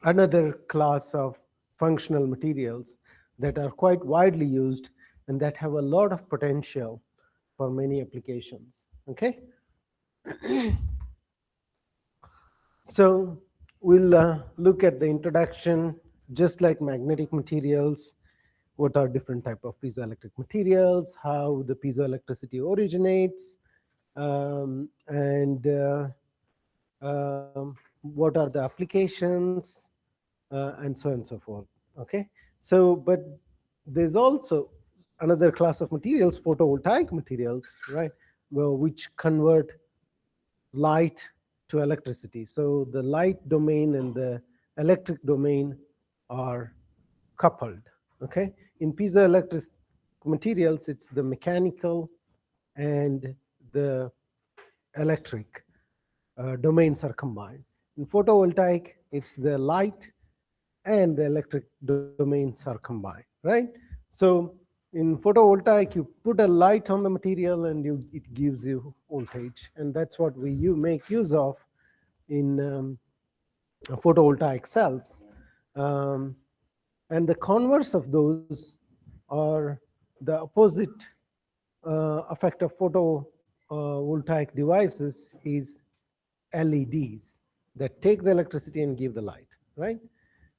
another class of functional materials that are quite widely used and that have a lot of potential for many applications. Okay, so we'll look at the introduction. Just like magnetic materials, what are different type of piezoelectric materials, how the piezoelectricity originates, and what are the applications, and so on and so forth. Okay, so but there's also another class of materials, photovoltaic materials, right, well, which convert light to electricity. So the light domain and the electric domain are coupled. Okay, in piezoelectric materials, it's the mechanical and the electric domains are combined. In photovoltaic, it's the light and the electric domains are combined, right? So in photovoltaic, you put a light on the material and it gives you voltage, and that's what you make use of in photovoltaic cells. Um, and the converse of those are the opposite effect of photovoltaic devices is LEDs that take the electricity and give the light, right?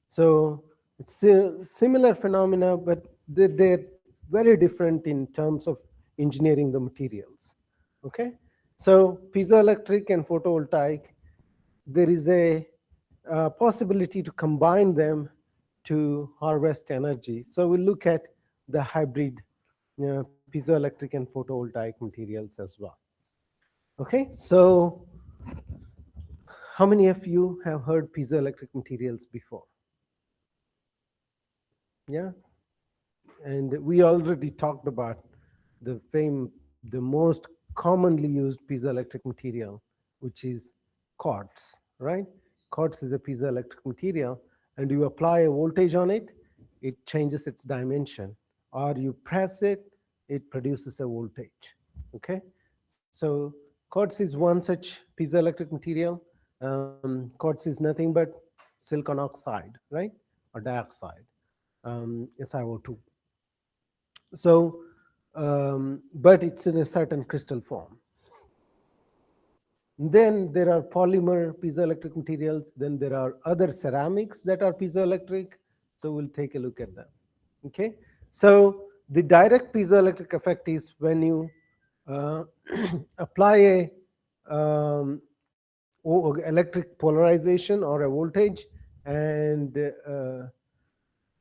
So it's a similar phenomena, but they're very different in terms of engineering the materials. Okay, so piezoelectric and photovoltaic, there is a possibility to combine them to harvest energy. So we'll look at the hybrid piezoelectric and photovoltaic materials as well. Okay, so how many of you have heard piezoelectric materials before? Yeah, and we already talked about the most commonly used piezoelectric material, which is quartz, right? Quartz is a piezoelectric material, and you apply a voltage on it, it changes its dimension, or you press it, it produces a voltage. Okay, so quartz is one such piezoelectric material. Quartz is nothing but silicon oxide, right, or dioxide, SiO2. So, but it's in a certain crystal form. Then there are polymer piezoelectric materials. Then there are other ceramics that are piezoelectric. So we'll take a look at them. Okay. So the direct piezoelectric effect is when you apply a electric polarization or a voltage, and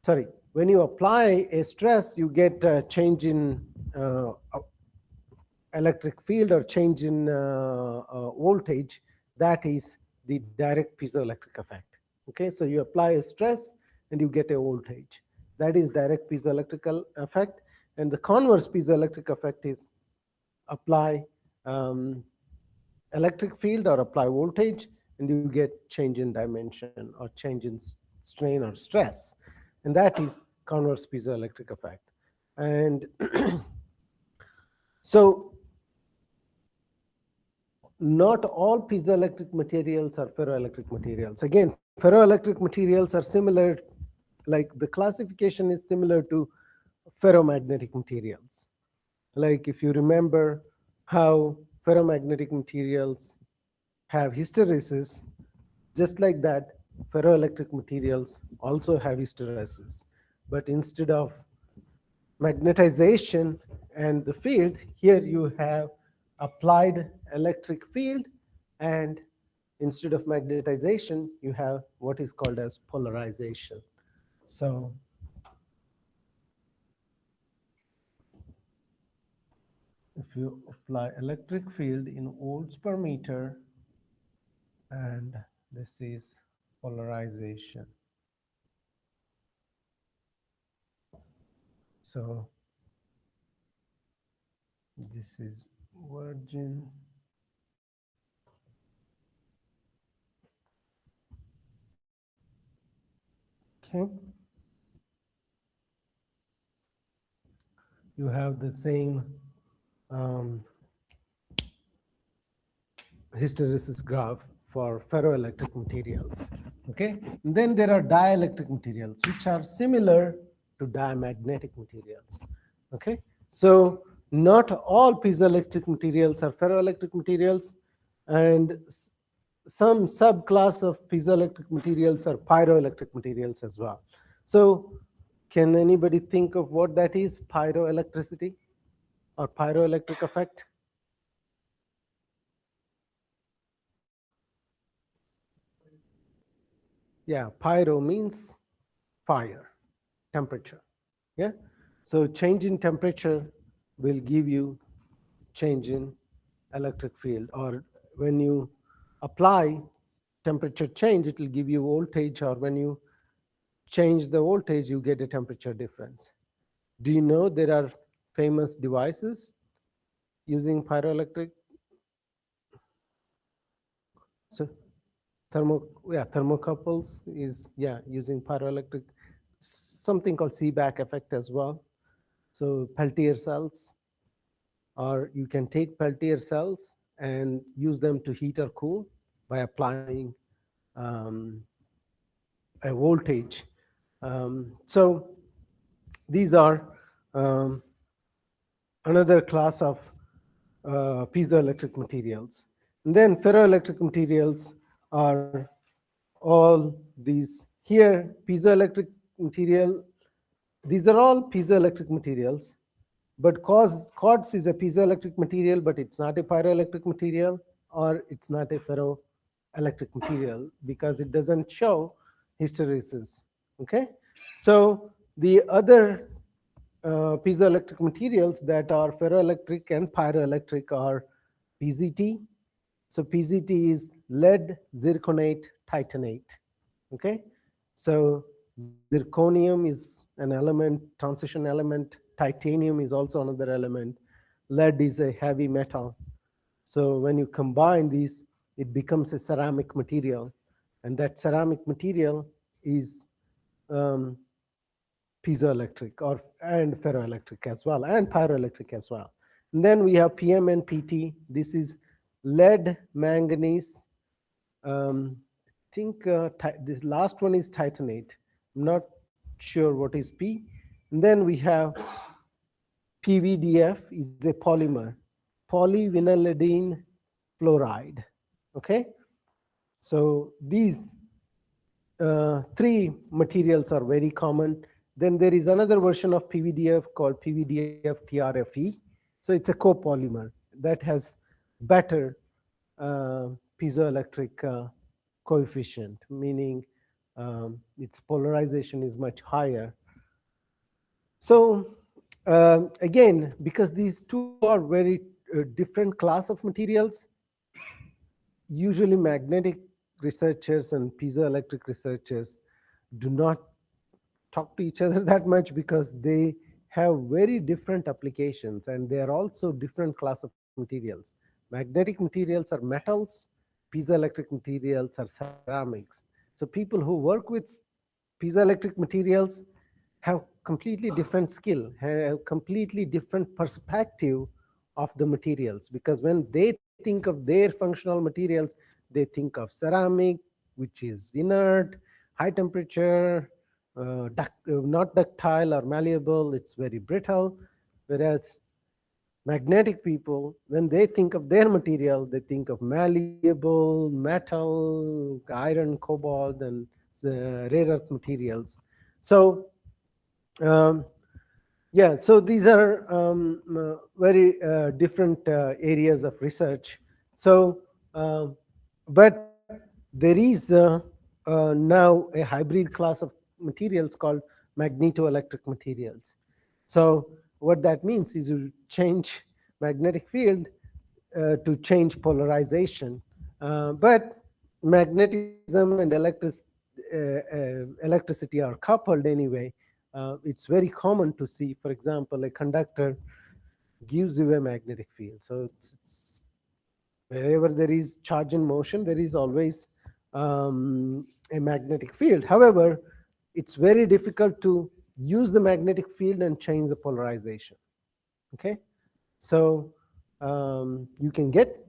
sorry, when you apply a stress, you get a change in electric field or change in voltage. That is the direct piezoelectric effect. Okay, so you apply a stress and you get a voltage. That is direct piezoelectrical effect. And the converse piezoelectric effect is apply electric field or apply voltage, and you get change in dimension or change in strain or stress. And that is converse piezoelectric effect. And so not all piezoelectric materials are ferroelectric materials. Again, ferroelectric materials are similar, like the classification is similar to ferromagnetic materials. Like if you remember how ferromagnetic materials have hysteresis, just like that, ferroelectric materials also have hysteresis. But instead of magnetization and the field, here you have applied electric field, and instead of magnetization, you have what is called as polarization. So if you apply electric field in volts per meter, and this is polarization. So this is virgin. Okay. You have the same hysteresis graph for ferroelectric materials. Okay, and then there are dielectric materials, which are similar to diamagnetic materials. Okay, so not all piezoelectric materials are ferroelectric materials, and some subclass of piezoelectric materials are pyroelectric materials as well. So can anybody think of what that is? Pyroelectricity or pyroelectric effect? Yeah, pyro means fire, temperature. Yeah, so change in temperature will give you change in electric field, or when you apply temperature change, it will give you voltage, or when you change the voltage, you get a temperature difference. Do you know there are famous devices using pyroelectric? So thermocouples is, yeah, using pyroelectric. Something called Seebeck effect as well. So Peltier cells, or you can take Peltier cells and use them to heat or cool by applying um, a voltage. So these are um, another class of piezoelectric materials. And then ferroelectric materials are all these here. Piezoelectric material, these are all piezoelectric materials, but quartz is a piezoelectric material, but it's not a pyroelectric material, or it's not a ferroelectric material because it doesn't show hysteresis. Okay, so the other piezoelectric materials that are ferroelectric and pyroelectric are PZT. So PZT is lead zirconate titanate. Okay, so zirconium is an element, transition element. Titanium is also another element. Lead is a heavy metal. So when you combine these, it becomes a ceramic material, and that ceramic material is um, piezoelectric or and ferroelectric as well, and pyroelectric as well. And then we have PM and PT. This is lead manganese. I think this last one is titanate. I'm not sure what is P. And then we have PVDF is a polymer, polyvinylidene fluoride. Okay, so these three materials are very common. Then there is another version of PVDF called PVDF TRFE. So it's a copolymer that has better piezoelectric coefficient, meaning its polarization is much higher. So again, because these two are very different class of materials, usually magnetic researchers and piezoelectric researchers do not talk to each other that much because they have very different applications, and they are also different class of materials. Magnetic materials are metals, piezoelectric materials are ceramics. So people who work with piezoelectric materials have completely different skill, have completely different perspective of the materials, because when they think of their functional materials, they think of ceramic, which is inert, high temperature, not ductile or malleable, it's very brittle. Whereas magnetic people, when they think of their material, they think of malleable, metal, iron, cobalt, and rare earth materials. So um, yeah, so these are very different areas of research. So, but there is now a hybrid class of materials called magnetoelectric materials. So what that means is you change magnetic field to change polarization. But magnetism and electricity are coupled anyway. It's very common to see, for example, a conductor gives you a magnetic field. So it's wherever there is charge in motion, there is always a magnetic field. However, it's very difficult to use the magnetic field and change the polarization. Okay, so you can get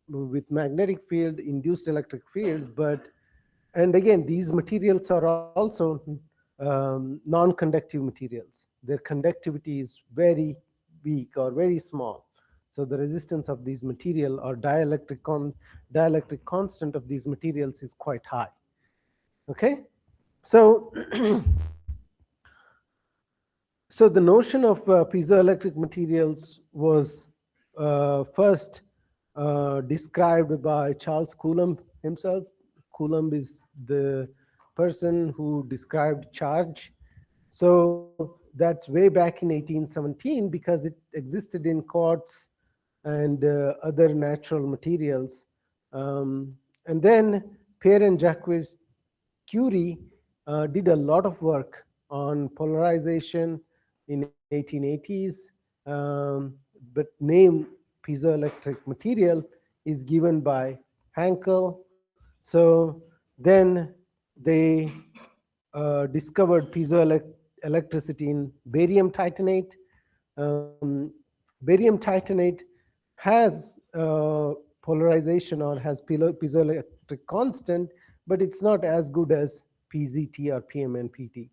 with magnetic field, induced electric field, but and again, these materials are also non-conductive materials. Their conductivity is very weak or very small. So the resistance of these material or dielectric constant of these materials is quite high. Okay, so so the notion of piezoelectric materials was first described by Charles Coulomb himself. Coulomb is the person who described charge. So that's way back in 1817 because it existed in quartz and other natural materials. And then Pierre and Jacques Curie did a lot of work on polarization in 1880s, but name piezoelectric material is given by Hankel. So then they discovered piezoelectricity in barium titanate. Barium titanate has polarization or has piezoelectric constant, but it's not as good as PZT or PMNPT.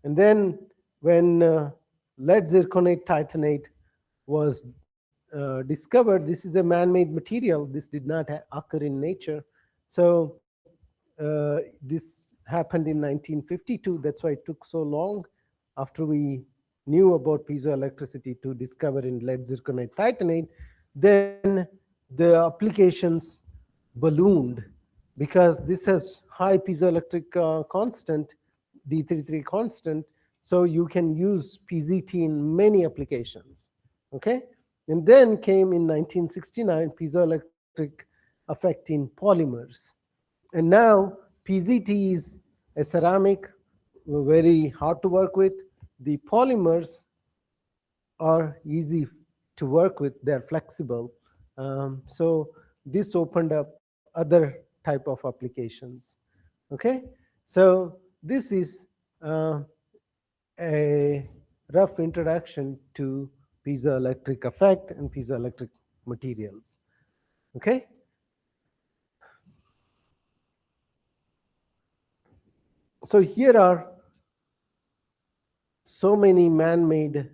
And then when lead zirconate titanate was discovered, this is a man-made material. This did not occur in nature. So this happened in 1952. That's why it took so long after we knew about piezoelectricity to discover in lead zirconate titanate. Then the applications ballooned because this has high piezoelectric constant, D33 constant, so you can use PZT in many applications. Okay, and then came in 1969 piezoelectric effect in polymers, and now PZT is a ceramic, very hard to work with. The polymers are easy to work with, they're flexible. So this opened up other type of applications. Okay, so this is a rough introduction to piezoelectric effect and piezoelectric materials. Okay, so here are so many man-made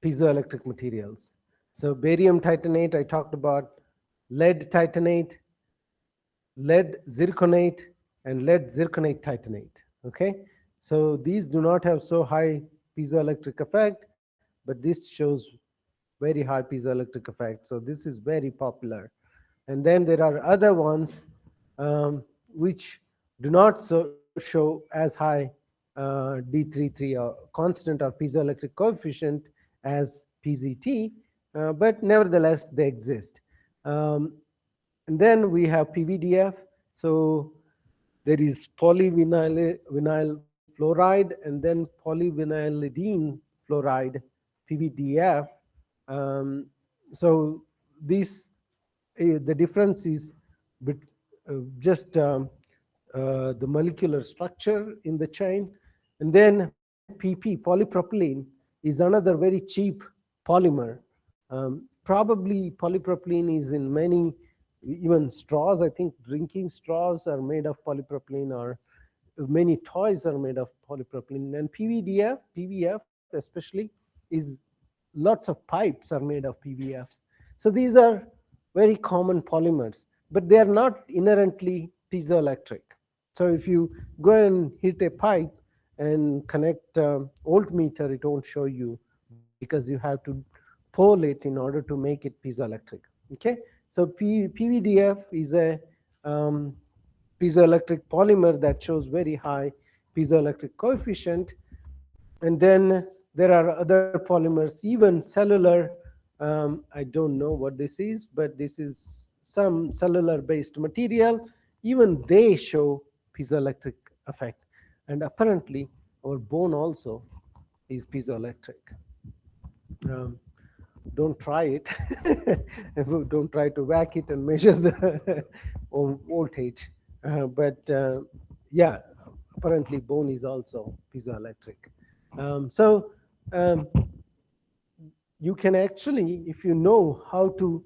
piezoelectric materials. So barium titanate, I talked about, lead titanate, lead zirconate, and lead zirconate titanate. Okay, so these do not have so high piezoelectric effect, but this shows very high piezoelectric effect. So this is very popular. And then there are other ones which do not show as high D33 or constant or piezoelectric coefficient as PZT, but nevertheless they exist. And then we have PVDF. So there is polyvinyl fluoride and then polyvinylidene fluoride, PVDF. So this the difference is just the molecular structure in the chain. And then PP, polypropylene, is another very cheap polymer. Probably polypropylene is in many, even straws. I think drinking straws are made of polypropylene, or many toys are made of polypropylene. And PVF especially, is lots of pipes are made of PVF. So these are very common polymers, but they are not inherently piezoelectric. So if you go and hit a pipe and connect voltmeter, it won't show you because you have to pole it in order to make it piezoelectric. Okay, so PVDF is a piezoelectric polymer that shows very high piezoelectric coefficient. And then there are other polymers, even cellular. I don't know what this is, but this is some cellular based material. Even they show piezoelectric effect. And apparently our bone also is piezoelectric. Don't try it. Don't try to whack it and measure the voltage. But yeah, apparently bone is also piezoelectric. So you can actually, if you know how to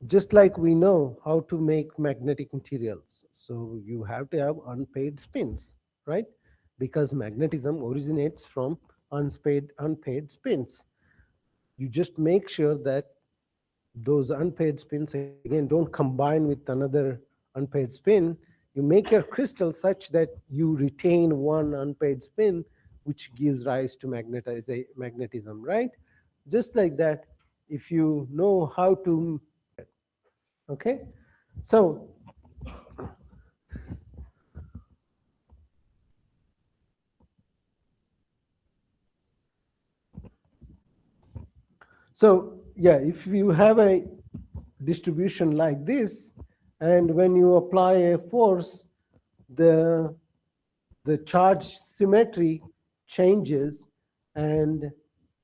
just like we know how to make magnetic materials. So you have to have unpaired spins, right? Because magnetism originates from unpaired spins. You just make sure that those unpaired spins again don't combine with another unpaired spin. You make your crystal such that you retain one unpaired spin, which gives rise to magnetism, right? Just like that, if you know how to, okay? So, so yeah, if you have a distribution like this, and when you apply a force, the the charge symmetry changes, and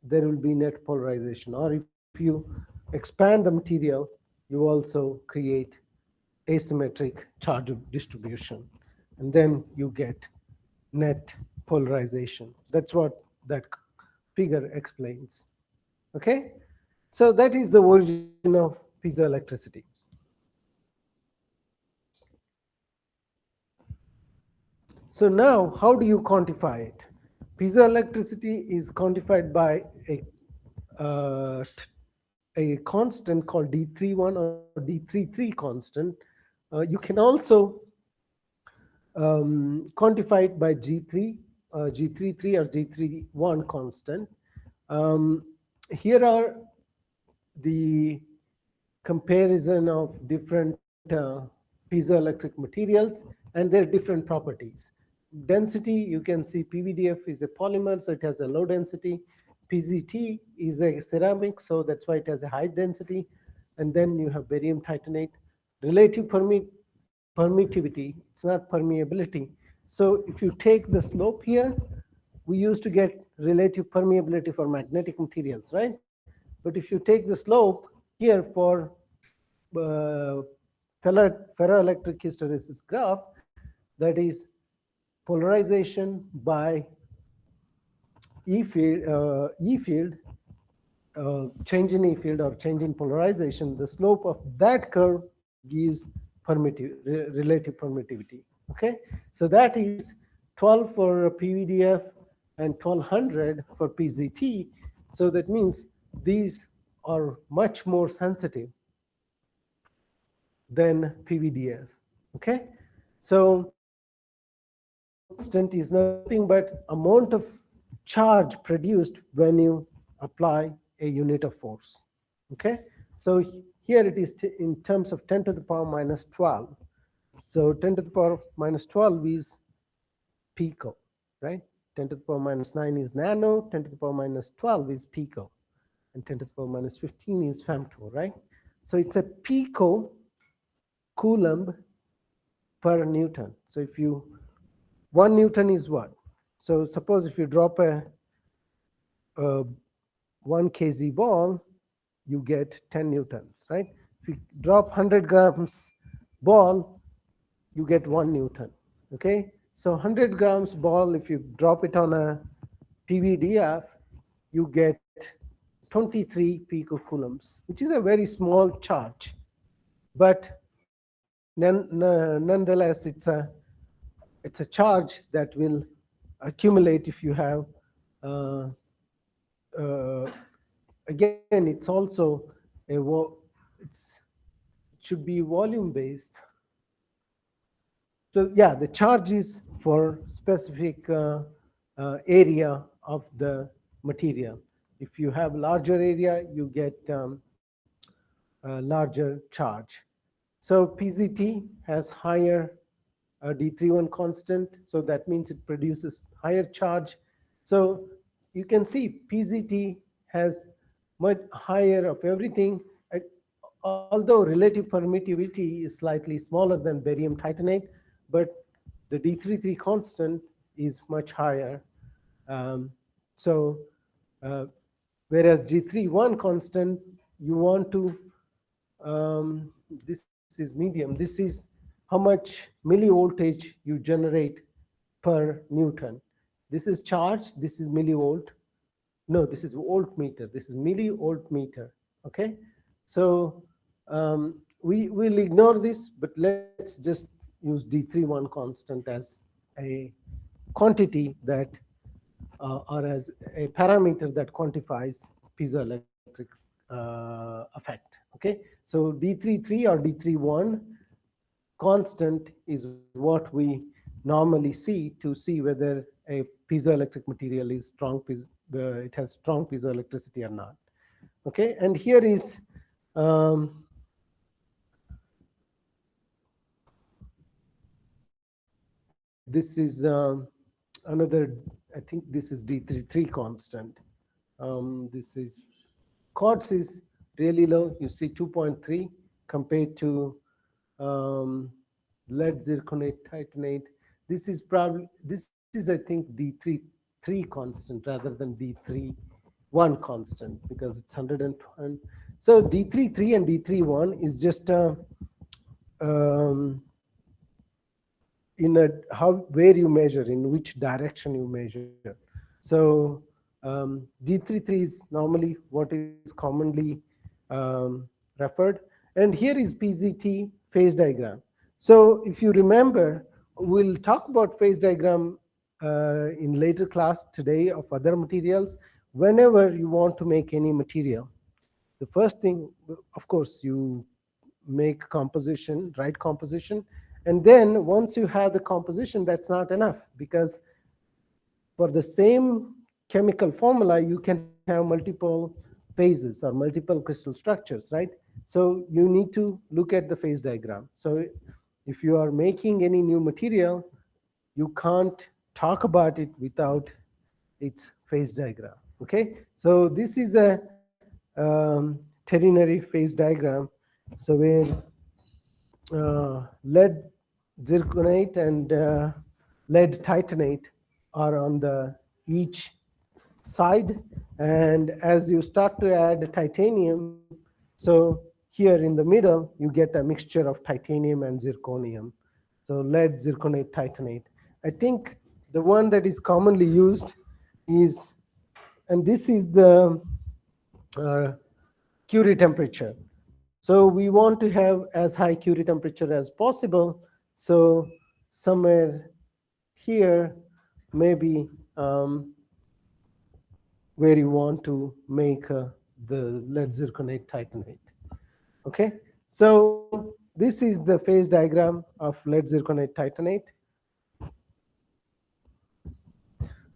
there will be net polarization. Or if you expand the material, you also create asymmetric charge distribution, and then you get net polarization. That's what that figure explains. Okay, so that is the origin of piezoelectricity. So now, how do you quantify it? Piezoelectricity is quantified by a constant called D31 or D33 constant. You can also quantify it by G33 or G31 constant. Um, Here are the comparison of different piezoelectric materials and their different properties. Density, you can see PVDF is a polymer, so it has a low density. PZT is a ceramic, so that's why it has a high density. And then you have barium titanate. Relative permittivity, it's not permeability. So if you take the slope here, we used to get relative permeability for magnetic materials, right? But if you take the slope here for uh, ferroelectric hysteresis graph, that is polarization by E field, change in E field or change in polarization, the slope of that curve gives relative permittivity. Okay, so that is 12 for PVDF and 1200 for PZT. So that means these are much more sensitive than PVDF. Okay, so constant is nothing but amount of charge produced when you apply a unit of force. Okay, so here it is in terms of 10 to the power minus 12. So 10 to the power minus 12 is pico, right? 10 to the power minus 9 is nano, 10 to the power minus 12 is pico, and 10 to the power minus 15 is femto, right? So it's a pico coulomb per Newton. So if you, 1 Newton is what? So suppose if you drop a 1 kg ball, you get 10 newtons, right? If you drop 100 grams ball, you get 1 Newton, okay? So 100 grams ball, if you drop it on a PVDF, you get 23 picocoulombs, which is a very small charge. But nonetheless, it's a charge that will accumulate if you have uh, again, it's also it should be volume based. So yeah, the charge is for specific area of the material. If you have larger area, you get larger charge. So PZT has higher D31 constant, so that means it produces higher charge. So you can see PZT has much higher of everything, although relative permittivity is slightly smaller than barium titanate, but the D33 constant is much higher. Um, so uh, whereas G31 constant, you want to, this is medium, this is how much millivoltage you generate per Newton. This is charge, this is millivolt. No, this is voltmeter, this is millivoltmeter, okay? So We will ignore this, but let's just use D31 constant as a quantity that, or as a parameter that quantifies piezoelectric effect. Okay, so D33 or D31 constant is what we normally see to see whether a piezoelectric material is strong, it has strong piezoelectricity or not. Okay, and here is this is another, I think this is D33 constant. This is quartz is really low. You see 2.3 compared to lead zirconate titanate. This is probably, this is I think D3 constant rather than D31 constant because it's 110. So D33 and D31 is just in a where you measure, in which direction you measure. So D33 is normally what is commonly referred, and here is PZT phase diagram. So if you remember, we'll talk about phase diagram in later class today of other materials. Whenever you want to make any material, the first thing, of course, you make composition, right composition, and then once you have the composition, that's not enough, because for the same chemical formula, you can have multiple phases or multiple crystal structures, right? So you need to look at the phase diagram. So if you are making any new material, you can't talk about it without its phase diagram. Okay, so this is a ternary phase diagram. So where lead zirconate and lead titanate are on the each side, and as you start to add titanium, so here in the middle you get a mixture of titanium and zirconium, so lead zirconate titanate. I think the one that is commonly used is, and this is the Curie temperature. So we want to have as high Curie temperature as possible. So somewhere here, maybe where you want to make the lead zirconate titanate. Okay, so this is the phase diagram of lead zirconate titanate.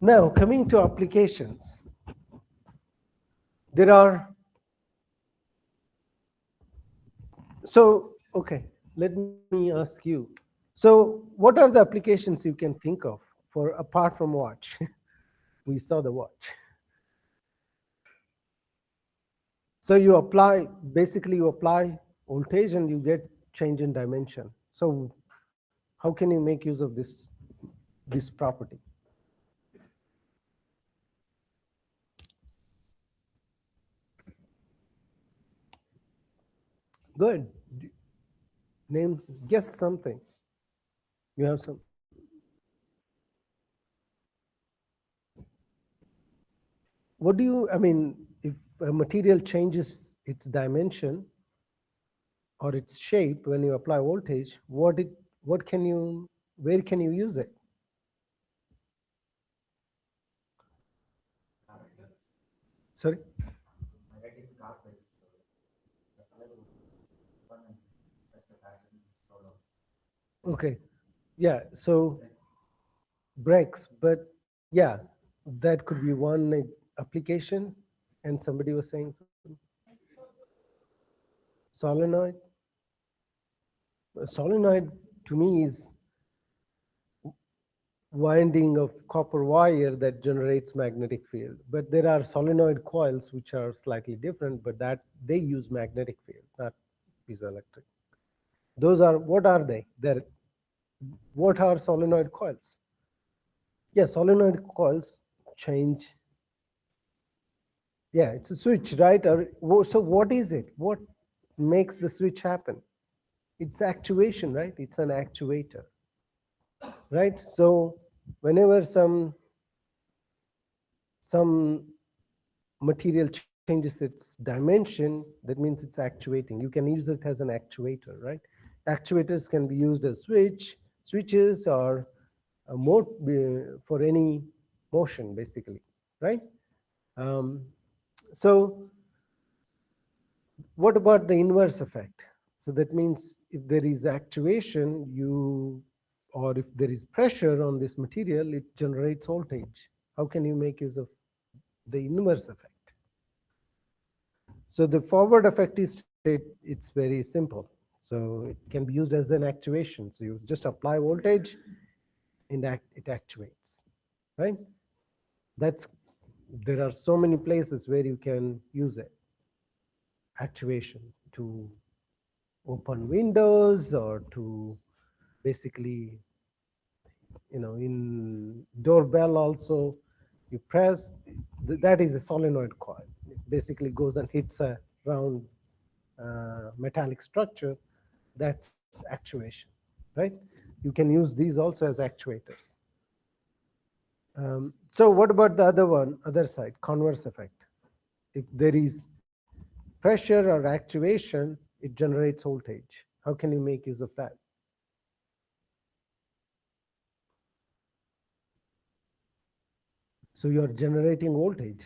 Now coming to applications, there are, so okay, let me ask you, so what are the applications you can think of for apart from watch? We saw the watch. So you apply, basically you apply voltage and you get change in dimension. So how can you make use of this property? Good. Name, guess something. You have some. What do you, I mean, if a material changes its dimension or its shape when you apply voltage, what can you, where can you use it? Sorry? Okay. Yeah, so breaks, but yeah, that could be one application. And somebody was saying solenoid. A solenoid to me is winding of copper wire that generates magnetic field. But there are solenoid coils which are slightly different, but that they use magnetic field, not piezoelectric. Those are, what are they? They're, what are solenoid coils? Yeah, solenoid coils change. Yeah, it's a switch, right? Or so what is it? What makes the switch happen? It's actuation, right? It's an actuator, right? So whenever some material changes its dimension, that means it's actuating. You can use it as an actuator, right? Actuators can be used as switches or more for any motion, basically, right? Um, so what about the inverse effect? So that means if there is actuation, or if there is pressure on this material, it generates voltage. How can you make use of the inverse effect? So the forward effect is it's very simple. So it can be used as an actuation. So you just apply voltage and it actuates, right? That's There are so many places where you can use it. Actuation to open windows or to basically, in doorbell also, you press, that is a solenoid coil. It basically goes and hits a round metallic structure. That's actuation, right? You can use these also as actuators. So what about the other side, converse effect? If there is pressure or actuation, it generates voltage. How can you make use of that? So you're generating voltage.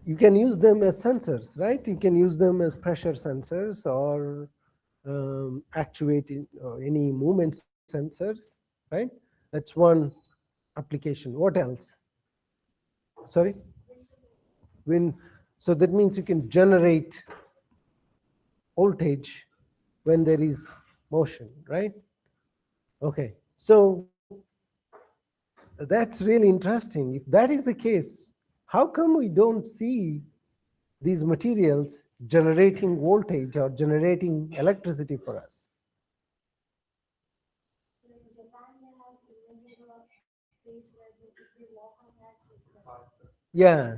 You can use them as sensors, right? You can use them as pressure sensors or actuating any movement sensors, right? That's one application. What else? Sorry? When, so that means you can generate voltage when there is motion, right? Okay, so that's really interesting. If that is the case, how come we don't see these materials generating voltage or generating electricity for us? Yeah,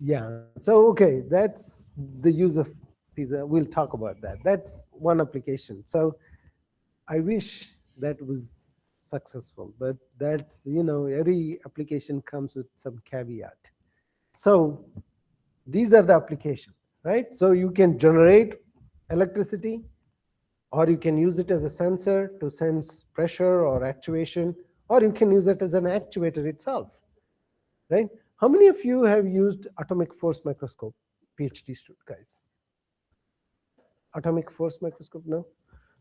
yeah. So, okay, that's the use of pizza. We'll talk about that. That's one application. So, I wish that was successful, but that's, every application comes with some caveat. So, these are the applications, right? So, you can generate electricity, or you can use it as a sensor to sense pressure or actuation, or you can use it as an actuator itself, right? How many of you have used atomic force microscope, PhD student guys? Atomic force microscope, no?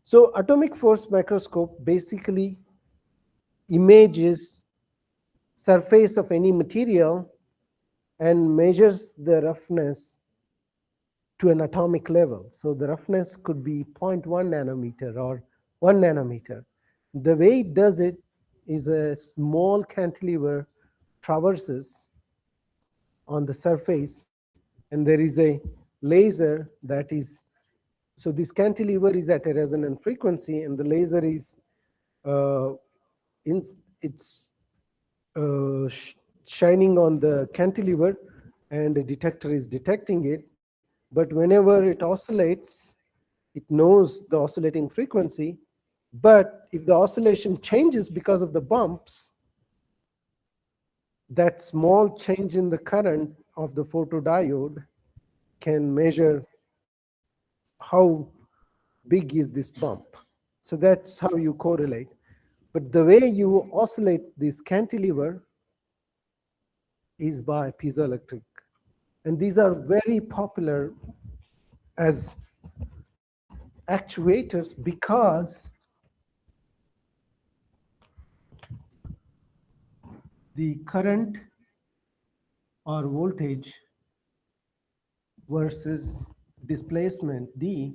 So atomic force microscope basically images surface of any material and measures the roughness to an atomic level. So the roughness could be 0.1 nanometer or 1 nanometer. The way it does it is a small cantilever traverses on the surface, and there is a laser that is, so this cantilever is at a resonant frequency, and the laser is uh, in, it's shining on the cantilever, and the detector is detecting it. But whenever it oscillates, it knows the oscillating frequency. But if the oscillation changes because of the bumps, that small change in the current of the photodiode can measure how big is this bump. So that's how you correlate. But the way you oscillate this cantilever is by piezoelectric. And these are very popular as actuators because the current or voltage versus displacement D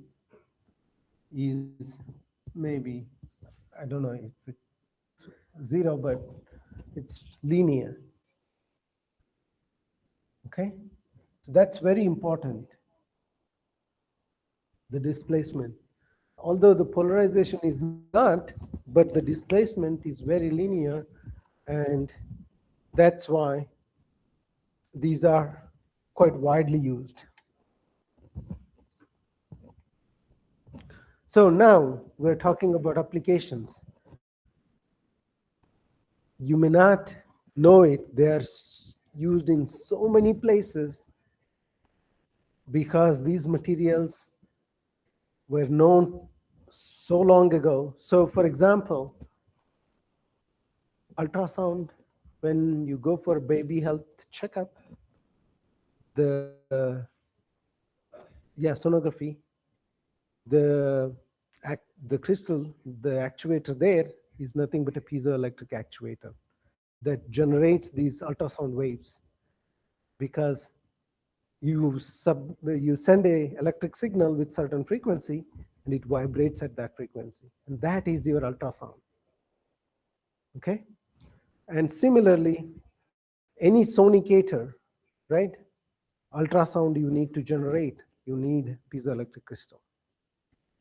is maybe, I don't know if it's zero, but it's linear. Okay? So that's very important, the displacement. Although the polarization is not, but the displacement is very linear, and that's why these are quite widely used. So now we're talking about applications. You may not know it. used in so many places because these materials were known so long ago. So, for example, ultrasound, when you go for a baby health checkup, the sonography, the the crystal, the actuator there is nothing but a piezoelectric actuator that generates these ultrasound waves, because you send a electric signal with certain frequency and it vibrates at that frequency, and that is your ultrasound. Okay, and similarly, any sonicator, right? Ultrasound you need to generate, you need piezoelectric crystal.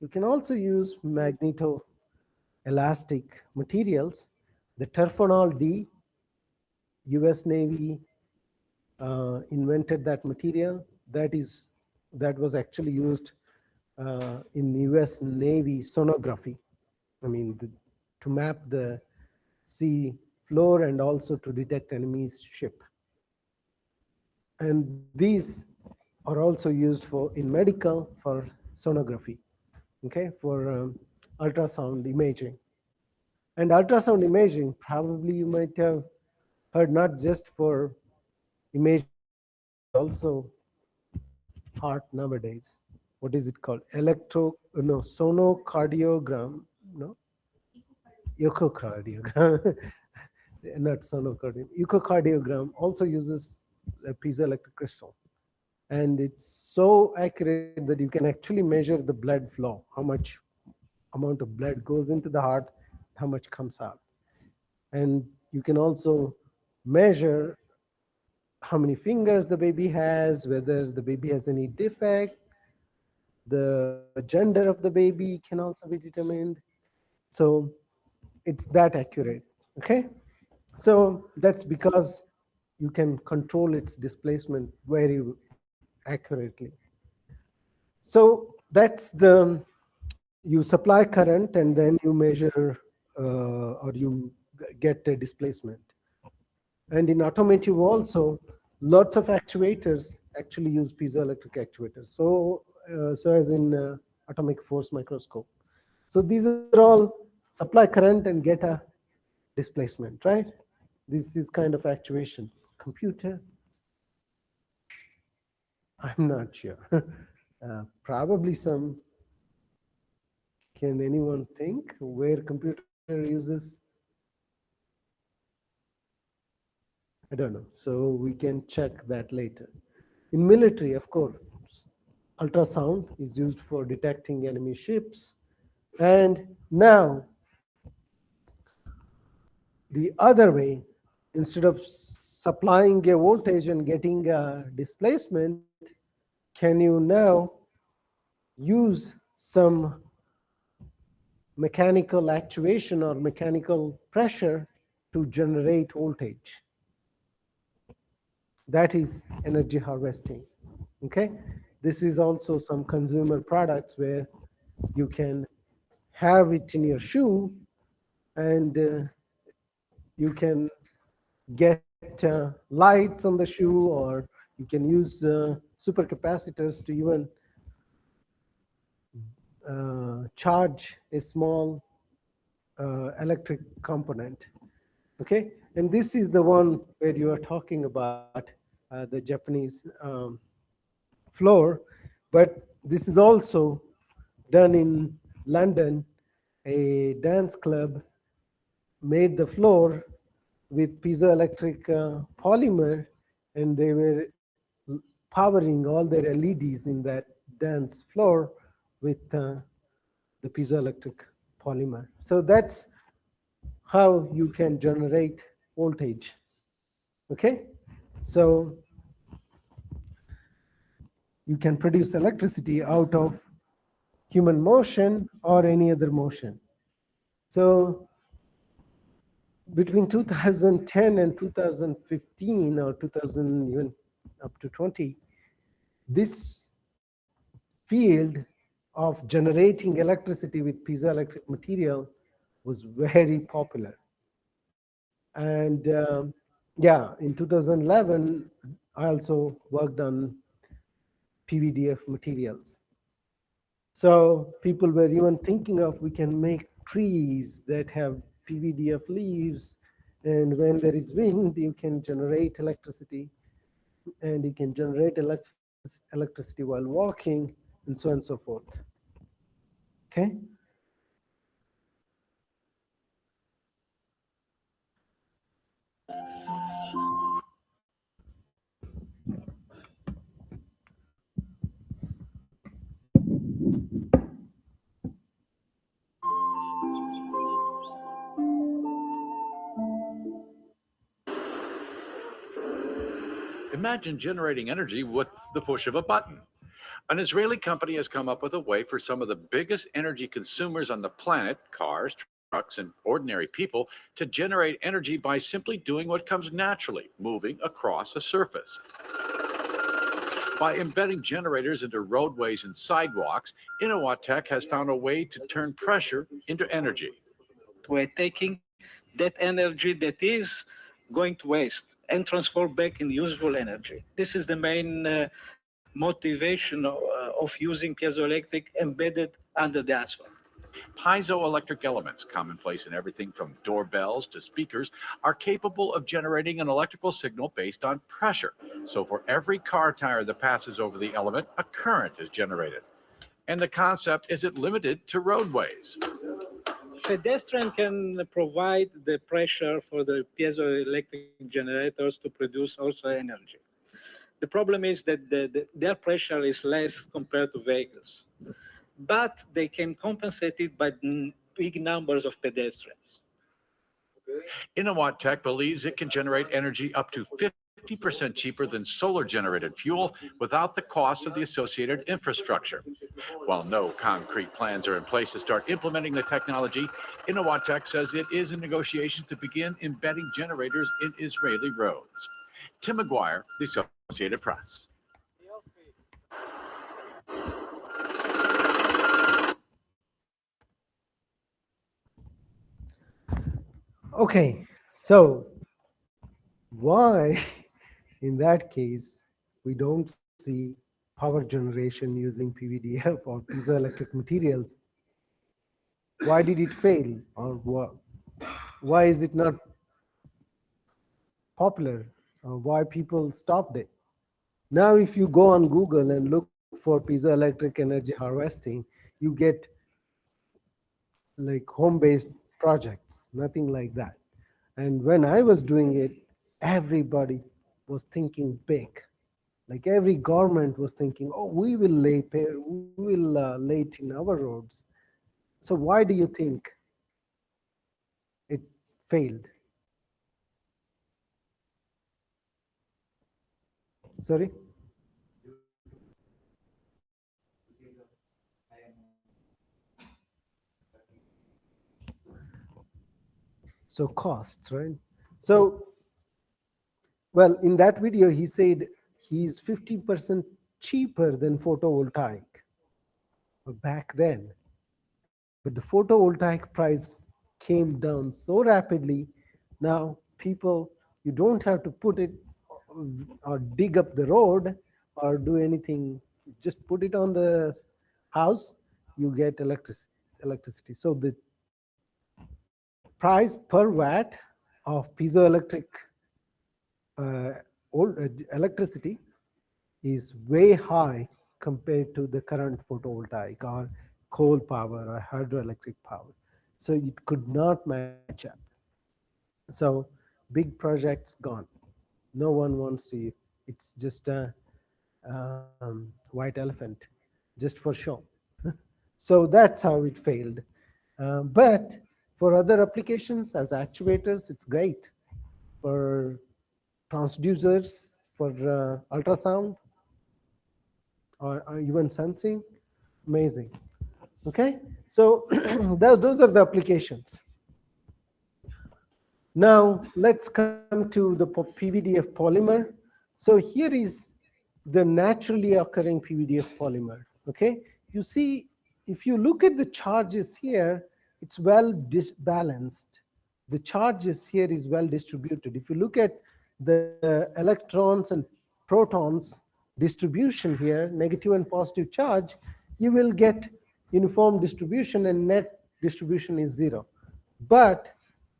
You can also use magnetoelastic materials. The terphenol D, US Navy invented that material. That was actually used in US Navy sonography. I mean, to map the sea floor and also to detect enemy's ship. And these are also used in medical for sonography, okay, for ultrasound imaging. And ultrasound imaging, probably you might have heard, not just for imaging also heart nowadays. What is it called? Sonocardiogram, no? Echocardiogram. Not sonocardiogram. Echocardiogram also uses a piezoelectric crystal. And it's so accurate that you can actually measure the blood flow, how much amount of blood goes into the heart, how much comes out. And you can also measure how many fingers the baby has, whether the baby has any defect. The gender of the baby can also be determined. So it's that accurate, okay? So that's because you can control its displacement very accurately. So that's you supply current and then you measure or you get a displacement. And in automotive also, lots of actuators actually use piezoelectric actuators. So as in atomic force microscope. So these are all supply current and get a displacement, right? This is kind of actuation. Computer, I'm not sure. Probably some. Can anyone think where computer uses? I don't know. So we can check that later. In military, of course, ultrasound is used for detecting enemy ships. And now, the other way, instead of supplying a voltage and getting a displacement, can you now use some mechanical actuation or mechanical pressure to generate voltage? That is energy harvesting, okay? This is also some consumer products where you can have it in your shoe and you can get lights on the shoe, or you can use supercapacitors to even charge a small electric component, okay? And this is the one where you are talking about the Japanese floor, but this is also done in London. A dance club made the floor with piezoelectric polymer, and they were powering all their LEDs in that dance floor with the piezoelectric polymer. So that's how you can generate voltage, okay? So you can produce electricity out of human motion or any other motion. So between 2010 and 2015 or 2000 even up to 20, this field of generating electricity with piezoelectric material was very popular. And Yeah, in 2011, I also worked on PVDF materials. So people were even thinking of we can make trees that have PVDF leaves, and when there is wind, you can generate electricity, and you can generate electricity while walking, and so on and so forth. Okay. Imagine generating energy with the push of a button. An Israeli company has come up with a way for some of the biggest energy consumers on the planet, cars, trucks, and ordinary people, to generate energy by simply doing what comes naturally, moving across a surface. By embedding generators into roadways and sidewalks, Innowatek has found a way to turn pressure into energy. We're taking that energy that is going to waste and transform back in useful energy. This is the main motivation of using piezoelectric embedded under the asphalt. Piezoelectric elements, commonplace in everything from doorbells to speakers, are capable of generating an electrical signal based on pressure. So, for every car tire that passes over the element, a current is generated. And the concept isn't limited to roadways. Pedestrian can provide the pressure for the piezoelectric generators to produce also energy. The problem is that their pressure is less compared to vehicles, but they can compensate it by big numbers of pedestrians. Innowatt Tech believes it can generate energy up to 50% cheaper than solar generated fuel without the cost of the associated infrastructure. While no concrete plans are in place to start implementing the technology, Innowatt Tech says it is in negotiations to begin embedding generators in Israeli roads. Tim McGuire, The Associated Press. Okay. So why, in that case, we don't see power generation using PVDF or piezoelectric materials? Why did it fail, or why is it not popular, or why people stopped it? Now, if you go on Google and look for piezoelectric energy harvesting, you get like home-based projects, nothing like that. And when I was doing it, everybody was thinking big. Like every government was thinking, oh, we will lay it in our roads. So why do you think it failed? Sorry? So cost, right? So, well, in that video, he said he's 50% cheaper than photovoltaic back then. But the photovoltaic price came down so rapidly. Now, people, you don't have to put it or dig up the road or do anything. Just put it on the house, you get electricity. So the price per watt of piezoelectric uh, electricity is way high compared to the current photovoltaic or coal power or hydroelectric power. So it could not match up. So big projects gone. No one wants to. It's just a white elephant, just for show. So that's how it failed. But for other applications as actuators, it's great. For transducers, for ultrasound, or even sensing, amazing. Okay, so those are the applications. Now let's come to the PVDF polymer. So here is the naturally occurring PVDF polymer. Okay, you see, if you look at the charges here, it's well balanced. The charges here is well distributed. If you look at the electrons and protons distribution here, negative and positive charge, you will get uniform distribution and net distribution is 0. But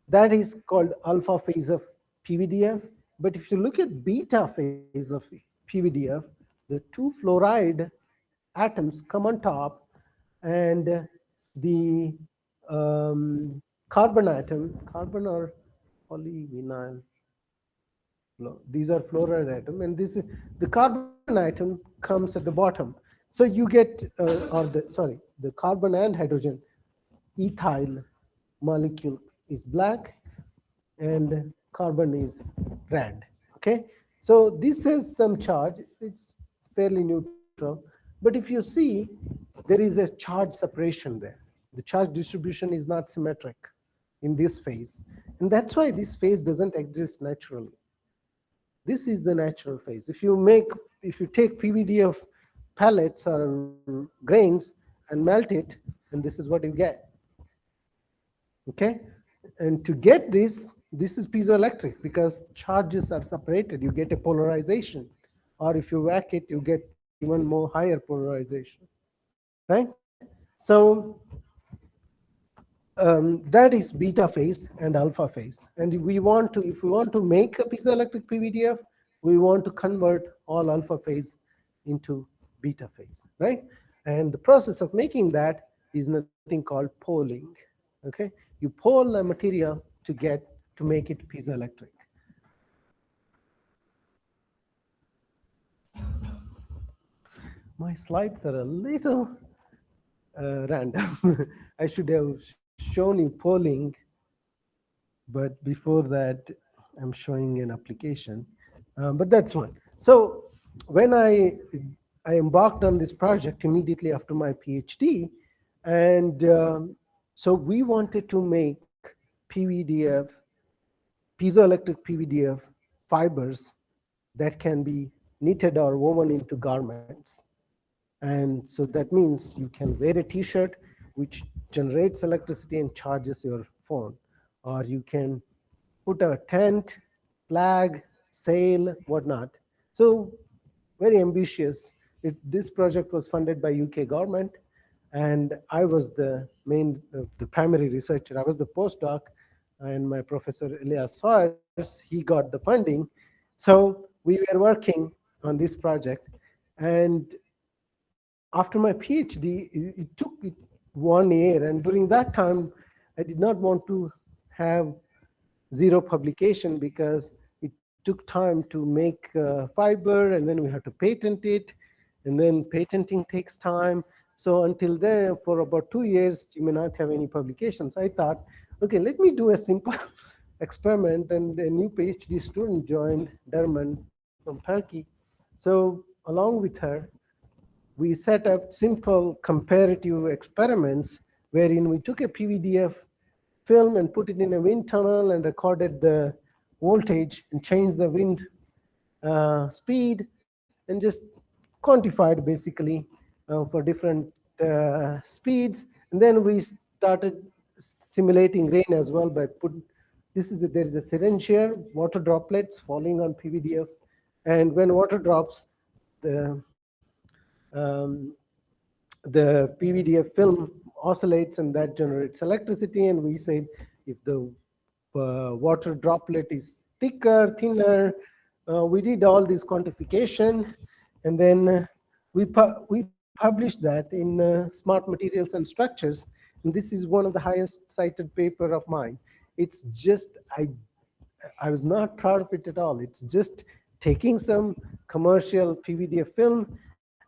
that is called alpha phase of PVDF. But if you look at beta phase of PVDF, the two fluoride atoms come on top, and the carbon atom, carbon or polyvinyl, these are fluoride atom, and this is the carbon atom comes at the bottom. So you get, the carbon and hydrogen ethyl molecule is black and carbon is red. Okay, so this has some charge. It's fairly neutral, but if you see, there is a charge separation there. The charge distribution is not symmetric in this phase, and that's why this phase doesn't exist naturally. This is the natural phase. If you take PVDF pellets or grains and melt it, and this is what you get. Okay, and to get this is piezoelectric because charges are separated. You get a polarization, or if you whack it, you get even more higher polarization, right? So that is beta phase and alpha phase. And if we want to make a piezoelectric PVDF, we want to convert all alpha phase into beta phase, right? And the process of making that is nothing called poling. Okay, you pole a material to make it piezoelectric. My slides are a little random. I should have shown you polling, but before that, I'm showing an application. But that's one. So when I embarked on this project immediately after my PhD, and so we wanted to make PVDF, piezoelectric PVDF fibers that can be knitted or woven into garments. And so that means you can wear a t-shirt which generates electricity and charges your phone, or you can put a tent, flag, sail, whatnot. So very ambitious. This project was funded by UK government, and I was the primary researcher. I was the postdoc, and my professor Elias Fars, he got the funding. So we were working on this project, and after my PhD, it took 1 year, and during that time, I did not want to have zero publication because it took time to make fiber, and then we had to patent it, and then patenting takes time. So until then, for about 2 years, you may not have any publications. I thought, okay, let me do a simple experiment, and a new PhD student joined, Derman from Turkey. So along with her, we set up simple comparative experiments wherein we took a PVDF film and put it in a wind tunnel and recorded the voltage and changed the wind speed and just quantified basically for different speeds. And then we started simulating rain as well by there is a syringe here, water droplets falling on PVDF. And when water drops, the PVDF film oscillates, and that generates electricity. And we said if the water droplet is thicker, thinner, we did all this quantification, and then we published that in Smart Materials and Structures. And this is one of the highest cited paper of mine. It's just, I was not proud of it at all. It's just taking some commercial PVDF film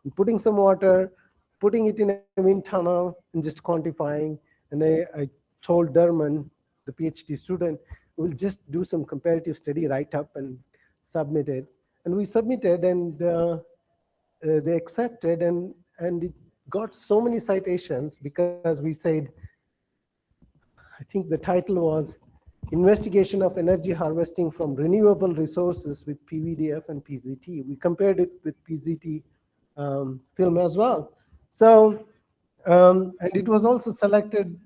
and putting some water, putting it in a wind tunnel, and just quantifying. And I told Derman, the PhD student, we'll just do some comparative study write-up and submit it. And we submitted, and they accepted, and it got so many citations because we said, I think the title was Investigation of Energy Harvesting from Renewable Resources with PVDF and PZT. We compared it with PZT film as well. So, and it was also selected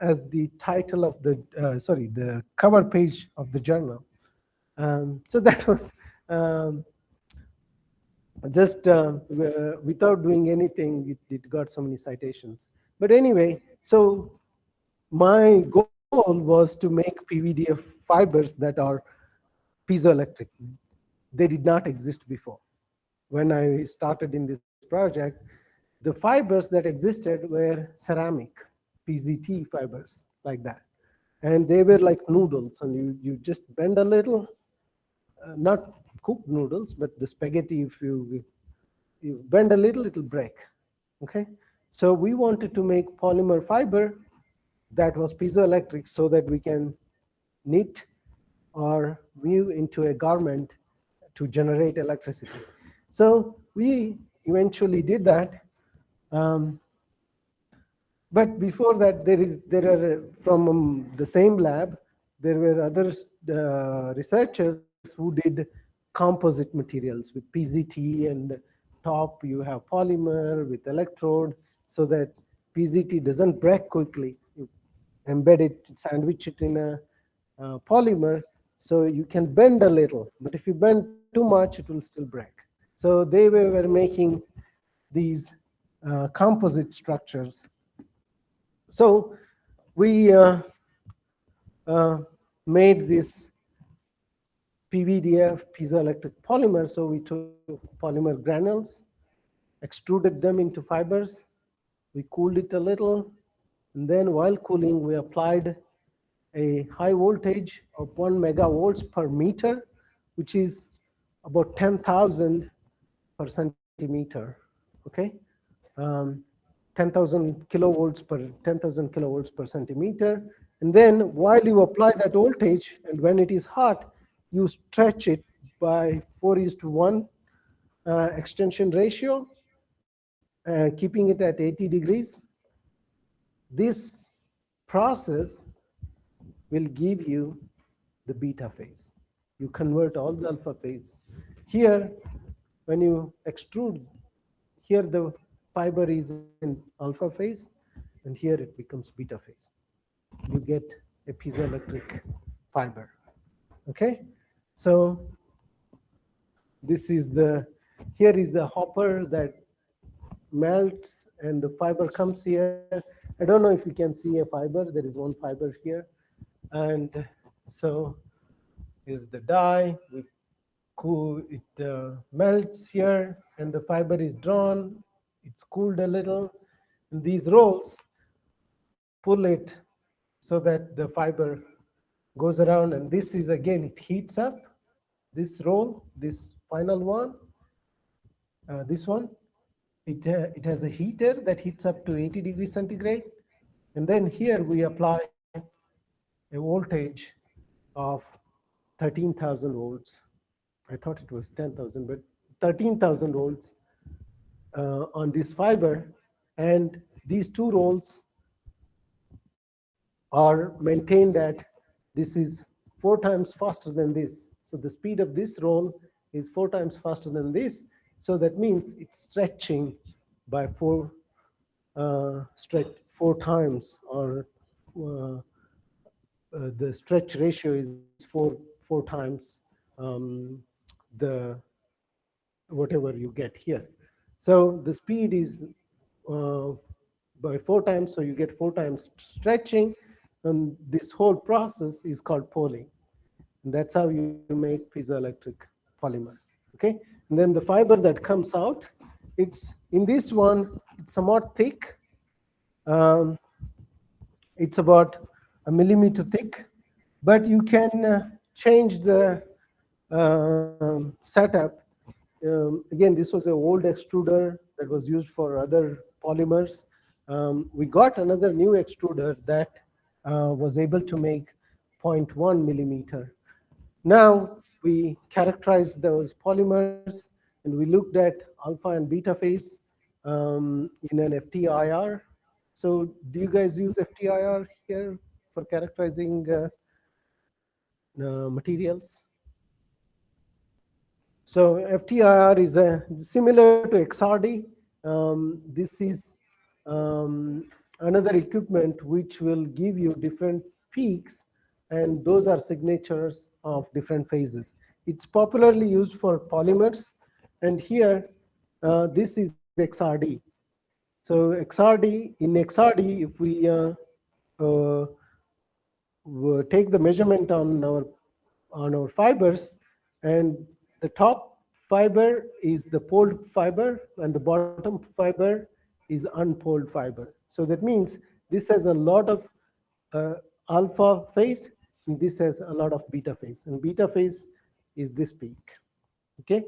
as the title of the cover page of the journal. So that was just without doing anything, it got so many citations. But anyway, so my goal was to make PVDF fibers that are piezoelectric. They did not exist before. When I started in this project, the fibers that existed were ceramic, PZT fibers, like that. And they were like noodles, and you just bend a little, not cooked noodles, but the spaghetti, if you bend a little, it'll break. Okay? So we wanted to make polymer fiber that was piezoelectric so that we can knit or weave into a garment to generate electricity. So we eventually did that. But before that, there are from the same lab, there were other researchers who did composite materials with PZT, and top you have polymer with electrode, so that PZT doesn't break quickly. You embed it, sandwich it in a polymer, so you can bend a little. But if you bend too much, it will still break. So they were making these composite structures. So we made this PVDF, piezoelectric polymer. So we took polymer granules, extruded them into fibers. We cooled it a little. And then while cooling, we applied a high voltage of 1 megavolts per meter, which is about 10,000 per centimeter. Okay. 10,000 kilovolts per centimeter. And then while you apply that voltage, and when it is hot, you stretch it by 4:1 extension ratio, keeping it at 80 degrees. This process will give you the beta phase. You convert all the alpha phase. Here, when you extrude, here the fiber is in alpha phase, and here it becomes beta phase. You get a piezoelectric fiber. Okay, so this is here is the hopper that melts, and the fiber comes here. I don't know if you can see a fiber. There is one fiber here, and so is the die. It melts here, and the fiber is drawn. It's cooled a little. And these rolls pull it so that the fiber goes around, and this is again, it heats up. This roll, this final one, this one, it has a heater that heats up to 80 degrees centigrade. And then here we apply a voltage of 13,000 volts. I thought it was 10,000, but 13,000 volts on this fiber. And these two rolls are maintained at, this is 4 times faster than this. So the speed of this roll is 4 times faster than this. So that means it's stretching by 4 times, or the stretch ratio is four times the whatever you get here. So the speed is by 4 times, so you get 4 times stretching, and this whole process is called polling. And that's how you make piezoelectric polymer. Okay, and then the fiber that comes out, it's in this one, it's somewhat thick. It's about 1 millimeter thick, but you can change the setup. Again, this was an old extruder that was used for other polymers. We got another new extruder that was able to make 0.1 millimeter. Now we characterized those polymers, and we looked at alpha and beta phase in an FTIR. So do you guys use FTIR here for characterizing materials? So FTIR is similar to XRD. This is another equipment which will give you different peaks, and those are signatures of different phases. It's popularly used for polymers. And here, this is XRD. So in XRD, if we uh, take the measurement on our fibers, and the top fiber is the poled fiber and the bottom fiber is unpoled fiber. So that means this has a lot of uh, alpha phase, and this has a lot of beta phase, and beta phase is this peak. Okay,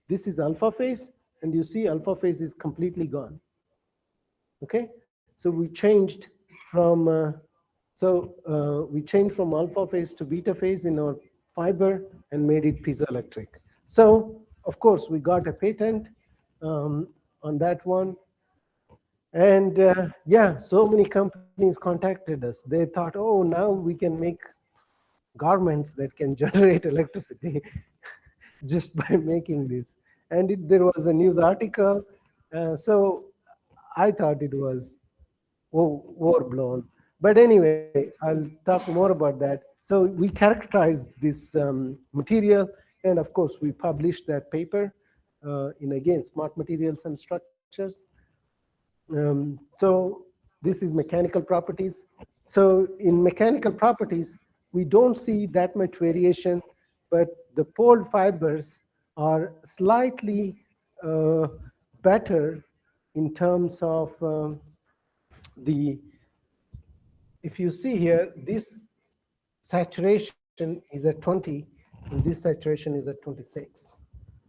this is alpha phase, and you see alpha phase is completely gone. Okay, so we changed from alpha phase to beta phase in our fiber and made it piezoelectric. So of course we got a patent on that one. And yeah, so many companies contacted us. They thought, oh, now we can make garments that can generate electricity just by making this. And there was a news article. So I thought it was overblown. But anyway, I'll talk more about that. So we characterized this material, and of course, we published that paper in, again, Smart Materials and Structures. So this is mechanical properties. So in mechanical properties, we don't see that much variation, but the poled fibers are slightly better in terms of if you see here, this saturation is at 20, and this saturation is at 26,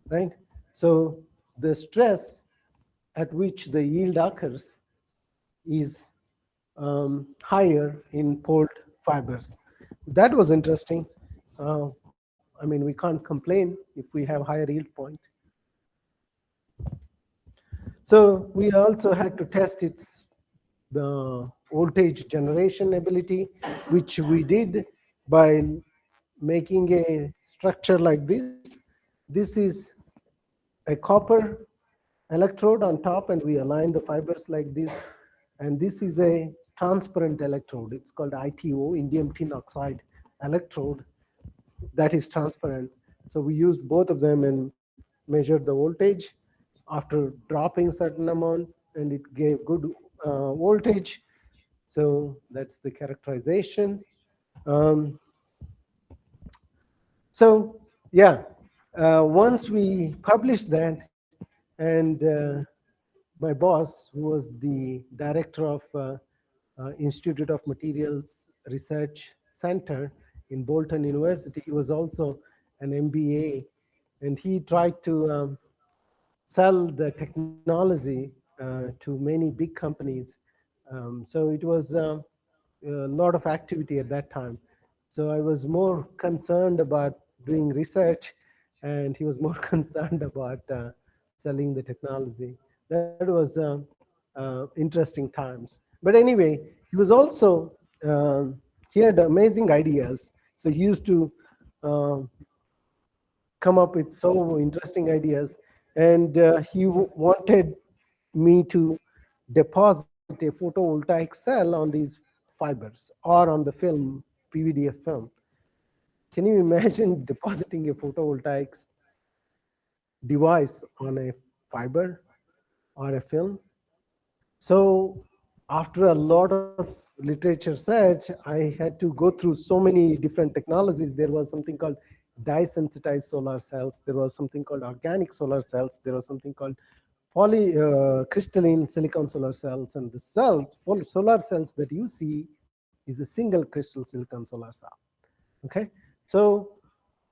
right? So the stress at which the yield occurs is higher in poled fibers. That was interesting. I mean, we can't complain if we have higher yield point. So we also had to test its voltage generation ability, which we did by making a structure like this. This is a copper electrode on top, and we align the fibers like this. And this is a transparent electrode. It's called ITO, indium tin oxide electrode, that is transparent. So we used both of them and measured the voltage after dropping certain amount, and it gave good voltage. So that's the characterization. So yeah, once we published that, and my boss, who was the director of Institute of Materials Research Center in Bolton University, he was also an MBA, and he tried to sell the technology to many big companies. So it was a lot of activity at that time. So I was more concerned about doing research, and he was more concerned about selling the technology. That was interesting times. But anyway, he was also, he had amazing ideas. So he used to come up with so interesting ideas. And he wanted me to deposit a photovoltaic cell on these fibers or on the film, PVDF film. Can you imagine depositing a photovoltaic device on a fiber or a film? So after a lot of literature search, I had to go through so many different technologies. There was something called dye-sensitized solar cells. There was something called organic solar cells. There was something called polycrystalline silicon solar cells. And the solar cells that you see is a single crystal silicon solar cell. Okay, so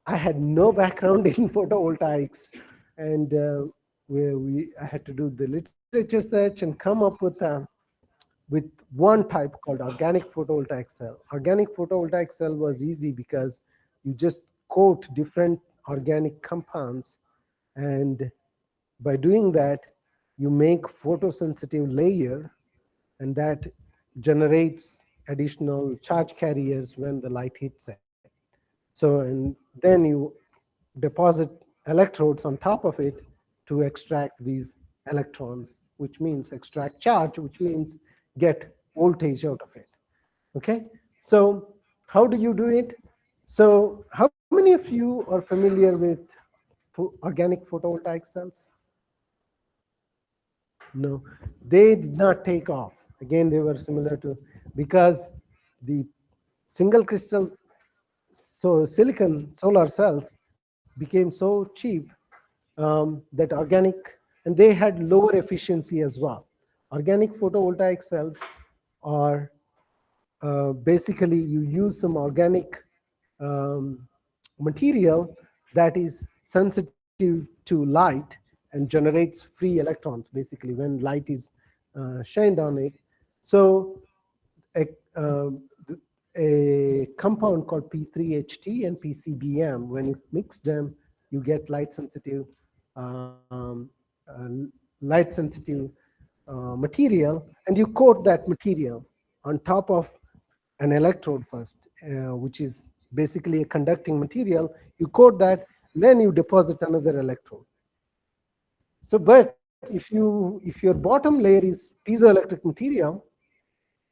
I had no background in photovoltaics, and I had to do the literature search and come up with one type called organic photovoltaic cell. Organic photovoltaic cell was easy because you just coat different organic compounds, and by doing that, you make photosensitive layer, and that generates additional charge carriers when the light hits it. So, and then you deposit electrodes on top of it to extract these electrons, which means extract charge, which means get voltage out of it. Okay, so how do you do it? So how many of you are familiar with organic photovoltaic cells? No, they did not take off. Again, they were similar to, because the single crystal silicon solar cells became so cheap that organic, and they had lower efficiency as well. Organic photovoltaic cells are basically you use some organic um, material that is sensitive to light and generates free electrons basically when light is shined on it. So a, a compound called P3HT and PCBM, when you mix them, you get um, uh, light sensitive material, and you coat that material on top of an electrode first, which is basically a conducting material. You coat that, then you deposit another electrode. So, but if your bottom layer is piezoelectric material,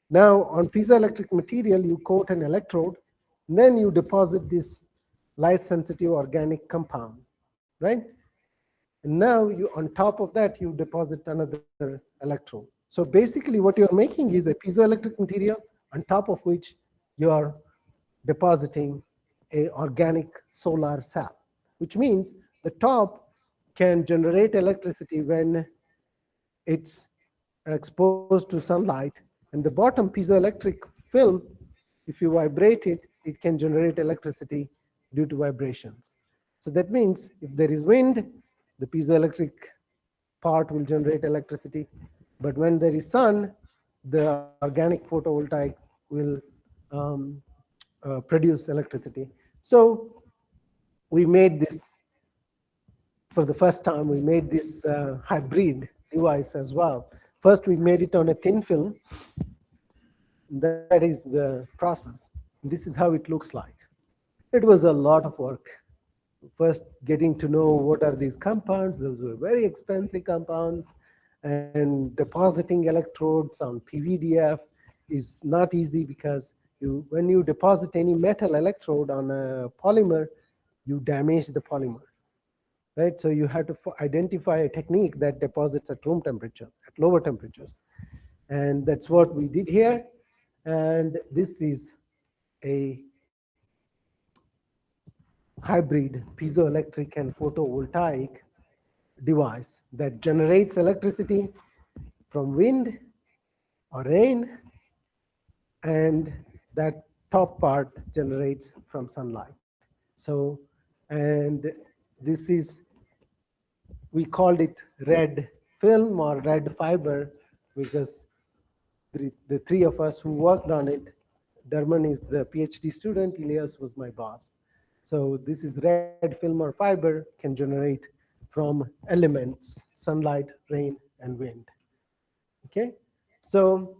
now on piezoelectric material you coat an electrode, then you deposit this light sensitive organic compound, right? And now you on top of that you deposit another electrode. So basically what you're making is a piezoelectric material on top of which you're depositing a organic solar cell, which means the top can generate electricity when it's exposed to sunlight, and the bottom piezoelectric film, if you vibrate it, it can generate electricity due to vibrations. So that means if there is wind, the piezoelectric part will generate electricity, but when there is sun, the organic photovoltaic will um, produce electricity. So we made this, for the first time, we made this hybrid device as well. First, we made it on a thin film. That is the process. This is how it looks like. It was a lot of work. First, getting to know what are these compounds. Those were very expensive compounds. And depositing electrodes on PVDF is not easy because when you deposit any metal electrode on a polymer, you damage the polymer. Right, so you have to identify a technique that deposits at room temperature, at lower temperatures. And that's what we did here. And this is a hybrid piezoelectric and photovoltaic device that generates electricity from wind or rain, and that top part generates from sunlight. So, and this is, we called it red film or red fiber because the three of us who worked on it, Derman is the PhD student, Elias was my boss. So this is red film or fiber, can generate from elements, sunlight, rain, and wind. Okay, so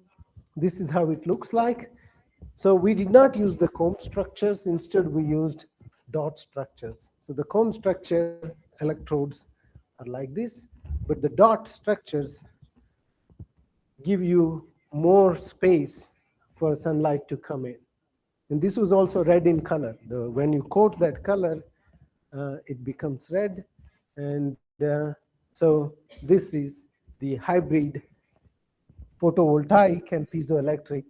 this is how it looks like. So we did not use the comb structures. Instead, we used dot structures. So the comb structure electrodes are like this, but the dot structures give you more space for sunlight to come in. And this was also red in color. When you coat that color, it becomes red. And so this is the hybrid photovoltaic and piezoelectric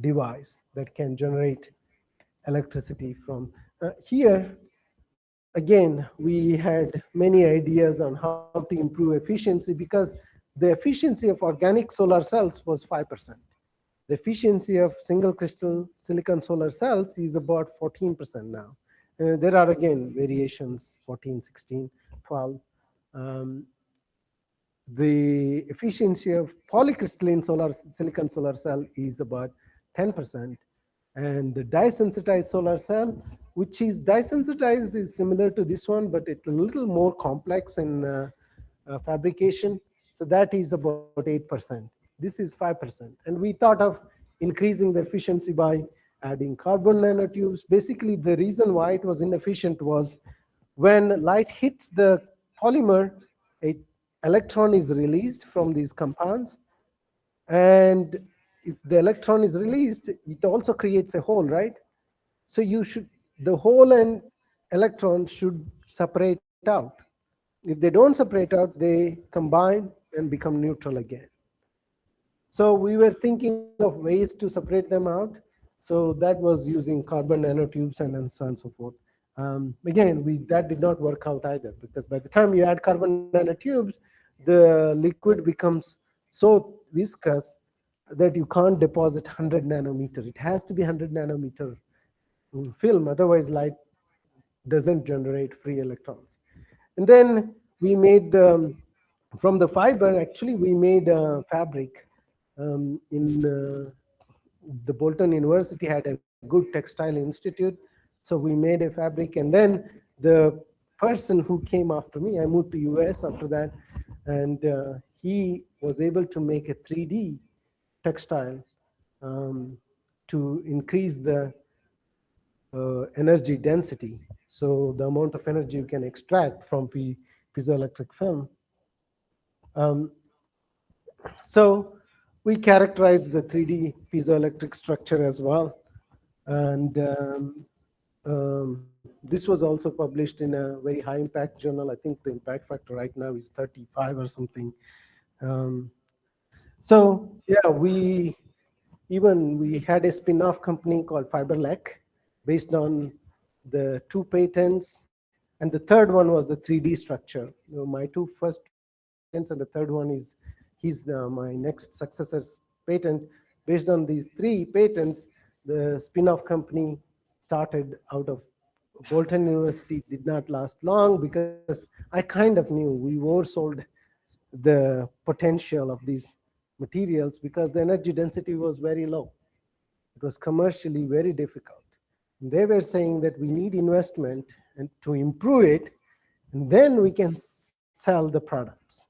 device that can generate electricity from. Here, again, we had many ideas on how to improve efficiency because the efficiency of organic solar cells was 5%. The efficiency of single crystal silicon solar cells is about 14% now. There are, again, variations, 14, 16, 12. The efficiency of polycrystalline silicon solar cell is about 10%. And the dye-sensitized solar cell, which is dye-sensitized, is similar to this one, but it's a little more complex in fabrication. So that is about 8%. This is 5%. And we thought of increasing the efficiency by adding carbon nanotubes. Basically, the reason why it was inefficient was when light hits the polymer, an electron is released from these compounds. And if the electron is released, it also creates a hole, right? So the hole and electron should separate out. If they don't separate out, they combine and become neutral again. So we were thinking of ways to separate them out. So that was using carbon nanotubes and so on and so forth. Again, that did not work out either, because by the time you add carbon nanotubes, the liquid becomes so viscous that you can't deposit 100 nanometer. It has to be 100 nanometer film, otherwise light doesn't generate free electrons. And then we made from the fiber, actually, we made a fabric. In the Bolton University had a good textile institute, so we made a fabric. And then the person who came after me, I moved to US after that, and he was able to make a 3D textile to increase the energy density, so the amount of energy you can extract from piezoelectric film. Um, so we characterized the 3D piezoelectric structure as well. And this was also published in a very high impact journal. I think the impact factor right now is 35 or something. So yeah, we had a spin-off company called FiberLec based on the 2 patents. And the third one was the 3D structure. My 2 first patents, and the third one is my next successor's patent. Based on these 3 patents, the spin-off company started out of Bolton University. Did not last long because I kind of knew we oversold the potential of these materials because the energy density was very low. It was commercially very difficult. They were saying that we need investment and to improve it, and then we can sell the products.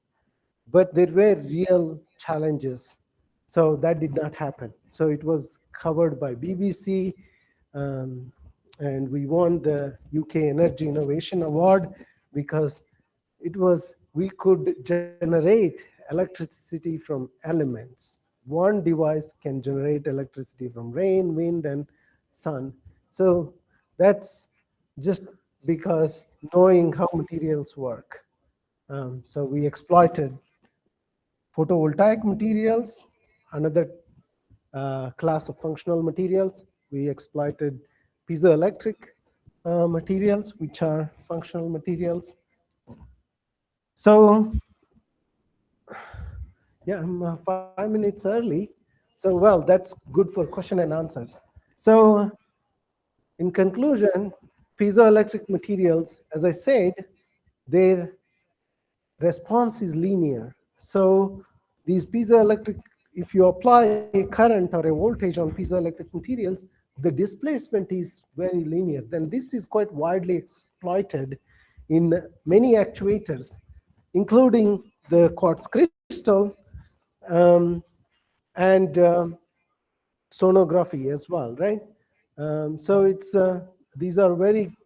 But there were real challenges, so that did not happen. So it was covered by BBC, and we won the UK Energy Innovation Award because we could generate electricity from elements. One device can generate electricity from rain, wind, and sun. So that's just because knowing how materials work. So we exploited photovoltaic materials, another class of functional materials. We exploited piezoelectric materials, which are functional materials. So yeah, I'm 5 minutes early. So well, that's good for question and answers. So in conclusion, piezoelectric materials, as I said, their response is linear. So these piezoelectric, if you apply a current or a voltage on piezoelectric materials, the displacement is very linear. Then this is quite widely exploited in many actuators, including the quartz crystal and sonography as well, right? So these are very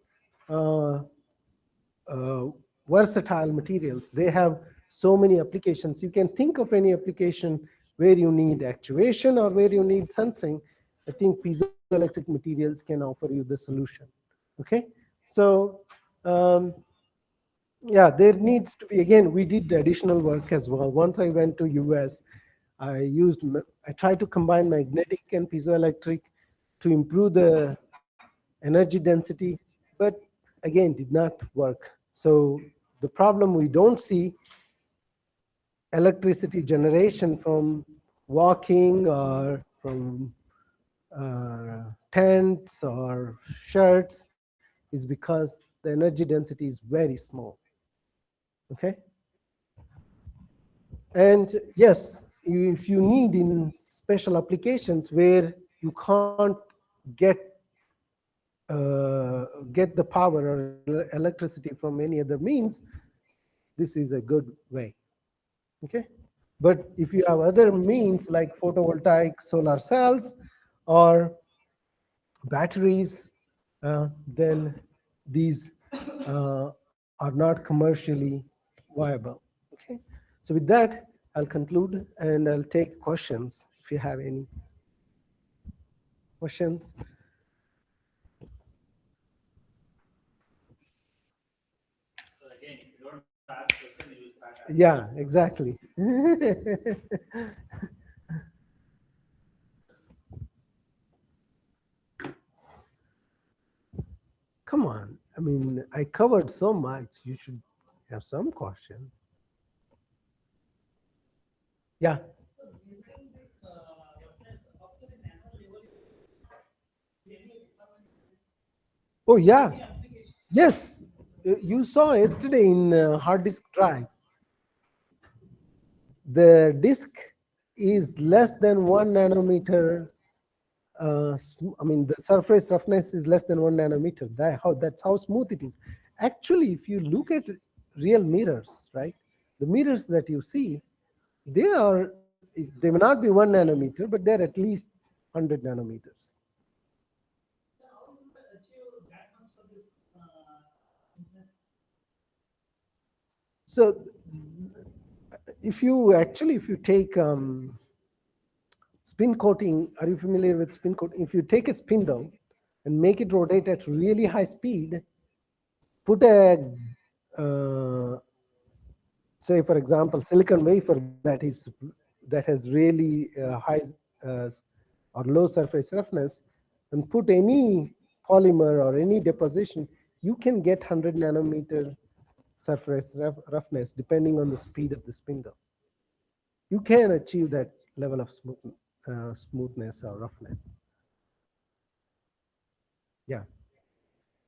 versatile materials. They have so many applications. You can think of any application where you need actuation or where you need sensing. I think piezoelectric materials can offer you the solution. Okay, so yeah, there needs to be, again, we did additional work as well. Once I went to US, I tried to combine magnetic and piezoelectric to improve the energy density, but again, did not work. So the problem, we don't see electricity generation from walking or from tents or shirts is because the energy density is very small. Okay. And yes, if you need in special applications where you can't get get the power or electricity from any other means, this is a good way. Okay. But if you have other means like photovoltaic solar cells or batteries, then these are not commercially viable. Okay. So with that, I'll conclude and I'll take questions if you have any questions. Yeah, exactly. Come on. I mean, I covered so much. You should have some caution. Yeah. Oh, yeah. Yes. You saw yesterday in hard disk drive, the disk is less than 1 nanometer. I mean, the surface roughness is less than 1 nanometer. That's how smooth it is. Actually, if you look at real mirrors, right, the mirrors that you see, they may not be 1 nanometer, but they're at least 100 nanometers. So, if you take spin coating, are you familiar with spin coating? If you take a spindle and make it rotate at really high speed, put a say for example silicon wafer that has really high uh, or low surface roughness, and put any polymer or any deposition, you can get 100 nanometer surface roughness depending on the speed of the spindle. You can achieve that level of smoothness or roughness. Yeah.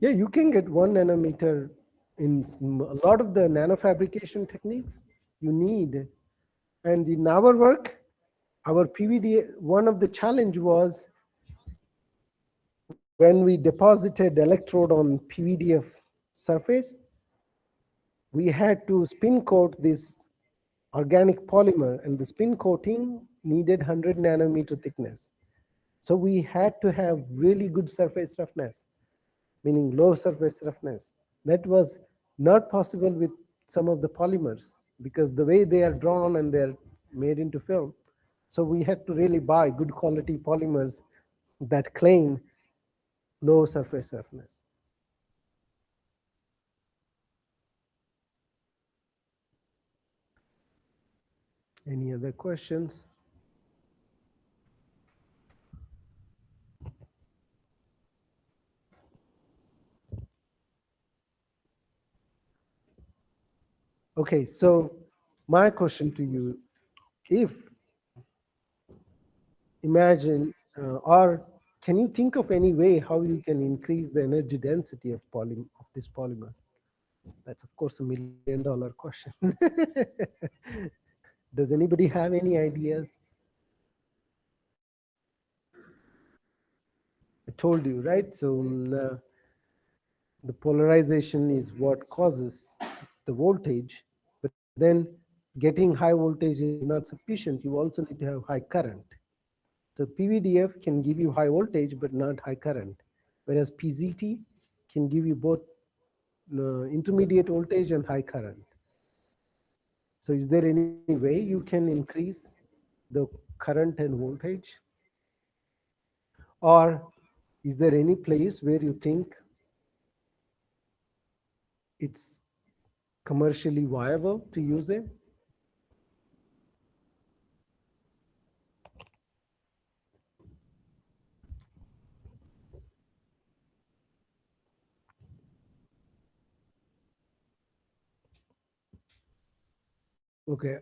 Yeah, you can get 1 nanometer in a lot of the nanofabrication techniques you need. And in our work, our PVD, one of the challenge was when we deposited electrode on PVDF surface, we had to spin coat this organic polymer, and the spin coating needed 100 nanometer thickness. So we had to have really good surface roughness, meaning low surface roughness. That was not possible with some of the polymers because the way they are drawn and they're made into film. So we had to really buy good quality polymers that claim low surface roughness. Any other questions? Okay, so my question to you, if imagine, or can you think of any way how you can increase the energy density of this polymer? That's of course $1 million question. Does anybody have any ideas? I told you, right? So the polarization is what causes the voltage, but then getting high voltage is not sufficient. You also need to have high current. So PVDF can give you high voltage, but not high current, whereas PZT can give you both intermediate voltage and high current. So is there any way you can increase the current and voltage? Or is there any place where you think it's commercially viable to use it? Okay,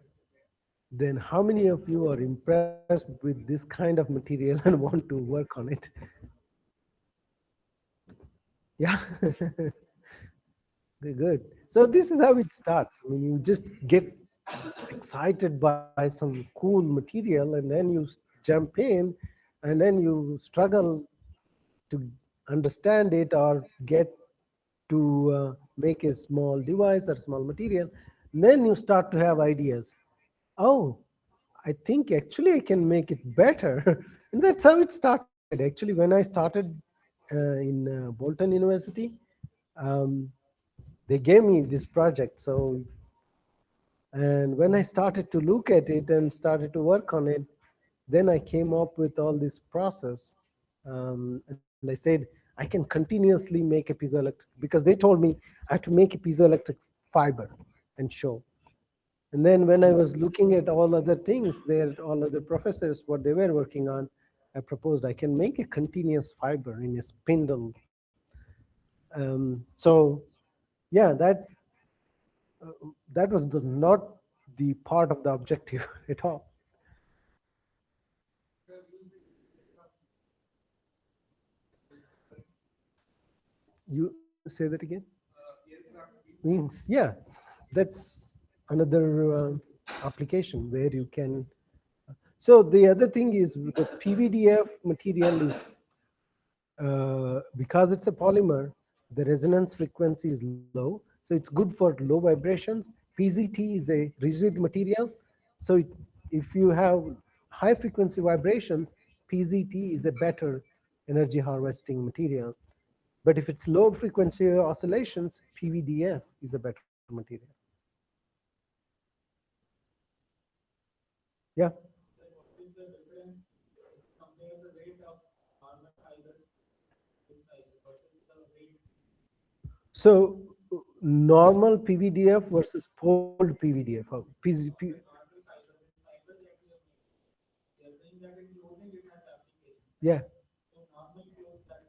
then how many of you are impressed with this kind of material and want to work on it? Yeah. Good. So this is how it starts. I mean, you just get excited by some cool material, and then you jump in, and then you struggle to understand it or get to make a small device or small material. And then you start to have ideas. Oh, I think actually I can make it better. And that's how it started. Actually, when I started in Bolton University, um, they gave me this project. So, and when I started to look at it and started to work on it, then I came up with all this process. And I said, I can continuously make a piezoelectric, because they told me I have to make a piezoelectric fiber and show. And then when I was looking at all other things, all other professors, what they were working on, I proposed I can make a continuous fiber in a spindle. So yeah, that was not the part of the objective at all. You say that again? Means, yeah, that's another application where you can. So the other thing is the PVDF material is because it's a polymer, the resonance frequency is low, so it's good for low vibrations. PZT is a rigid material, so if you have high frequency vibrations, PZT is a better energy harvesting material. But if it's low frequency oscillations, PVDF is a better material. Yeah. So normal PVDF versus poled PVDF. Yeah.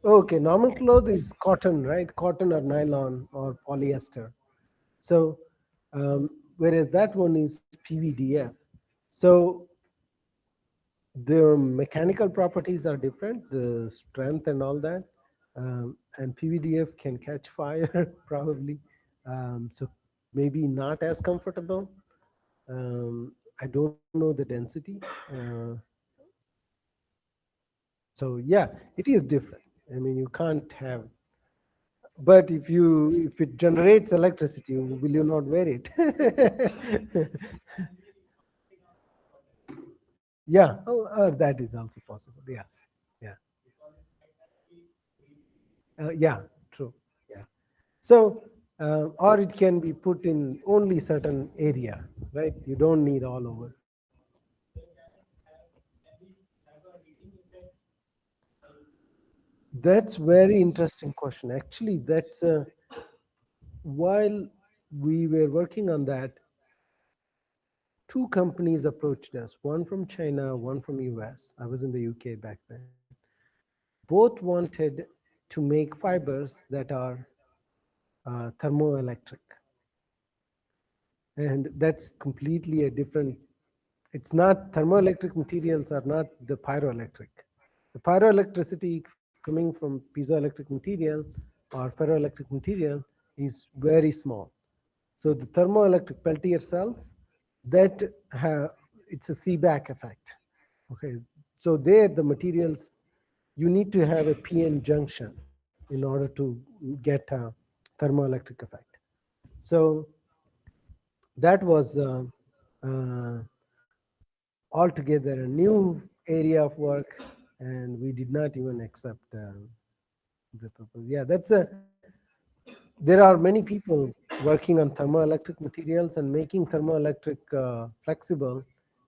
Okay, normal cloth is cotton, right? Cotton or nylon or polyester. So, whereas that one is PVDF. So the mechanical properties are different, the strength and all that. And PVDF can catch fire probably. So maybe not as comfortable. I don't know the density. So yeah, it is different. I mean, you can't have. But if it generates electricity, will you not wear it? Yeah, that is also possible. Yes, yeah, yeah, true. Yeah. So, or it can be put in only certain area, right? You don't need all over. That's very interesting question. Actually, that's while we were working on that, two companies approached us, one from China, one from US. I was in the UK back then. Both wanted to make fibers that are thermoelectric. And that's completely a different, it's not, thermoelectric materials are not the pyroelectric. The pyroelectricity coming from piezoelectric material or ferroelectric material is very small. So the thermoelectric Peltier cells, that have, it's a Seebeck effect. Okay, so there the materials, you need to have a PN junction in order to get a thermoelectric effect. So that was uh, altogether a new area of work, and we did not even accept the proposal. Yeah, that's a. There are many people working on thermoelectric materials, and making thermoelectric flexible.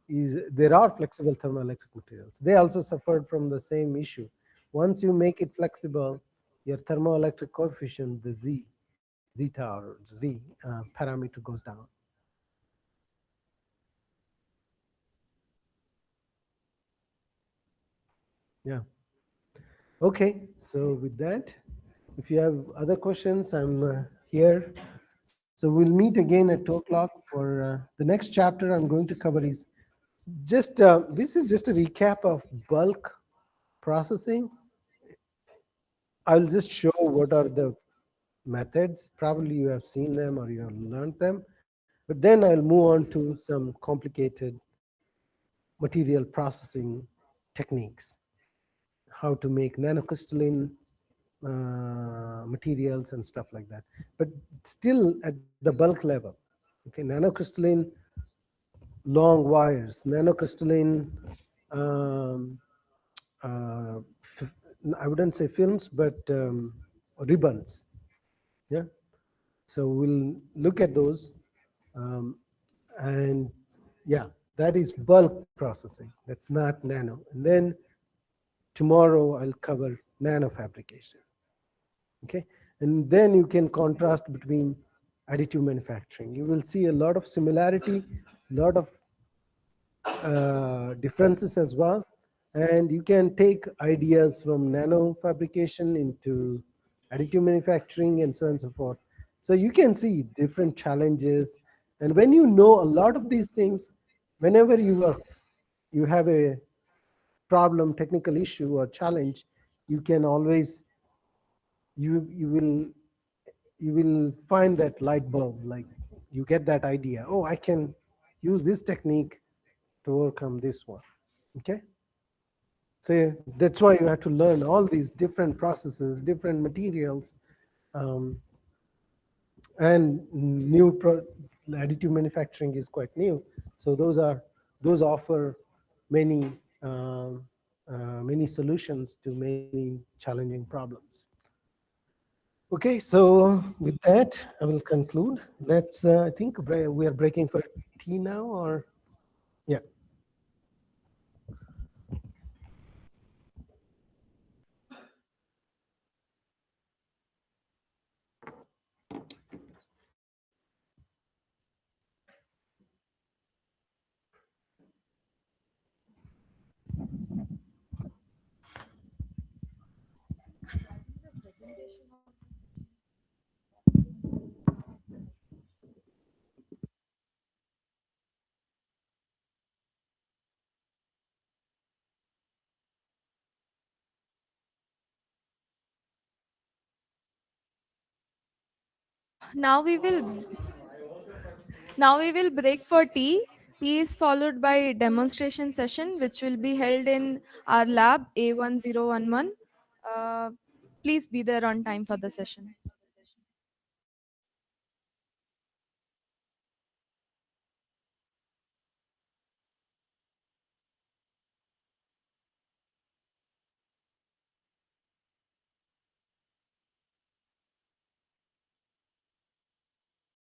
There are flexible thermoelectric materials. They also suffered from the same issue. Once you make it flexible, your thermoelectric coefficient, the zeta or Z parameter goes down. Yeah. Okay, so with that, if you have other questions, I'm here. So we'll meet again at 2 o'clock for the next chapter I'm going to cover is just, this is just a recap of bulk processing. I'll just show what are the methods. Probably you have seen them or you have learned them. But then I'll move on to some complicated material processing techniques, how to make nanocrystalline materials and stuff like that. But still at the bulk level. Okay, nanocrystalline long wires, nanocrystalline, um, uh, I wouldn't say films, but ribbons. Yeah. So we'll look at those. Um, and yeah, that is bulk processing. That's not nano. And then tomorrow I'll cover nano fabrication. Okay. And then you can contrast between additive manufacturing. You will see a lot of similarity, lot of differences as well. And you can take ideas from nano fabrication into additive manufacturing and so on and so forth. So you can see different challenges. And when you know a lot of these things, whenever you have a problem, technical issue or challenge, you can always, you will find that light bulb, like you get that idea, oh, I can use this technique to overcome this one. Okay, so that's why you have to learn all these different processes, different materials, um, and additive manufacturing is quite new. So those offer many many solutions to many challenging problems. Okay, so with that, I will conclude. Let's, I think we are breaking for tea now, or yeah. Now we will now we will break for tea. Tea is followed by demonstration session which will be held in our lab A1011. Uh, please be there on time for the session.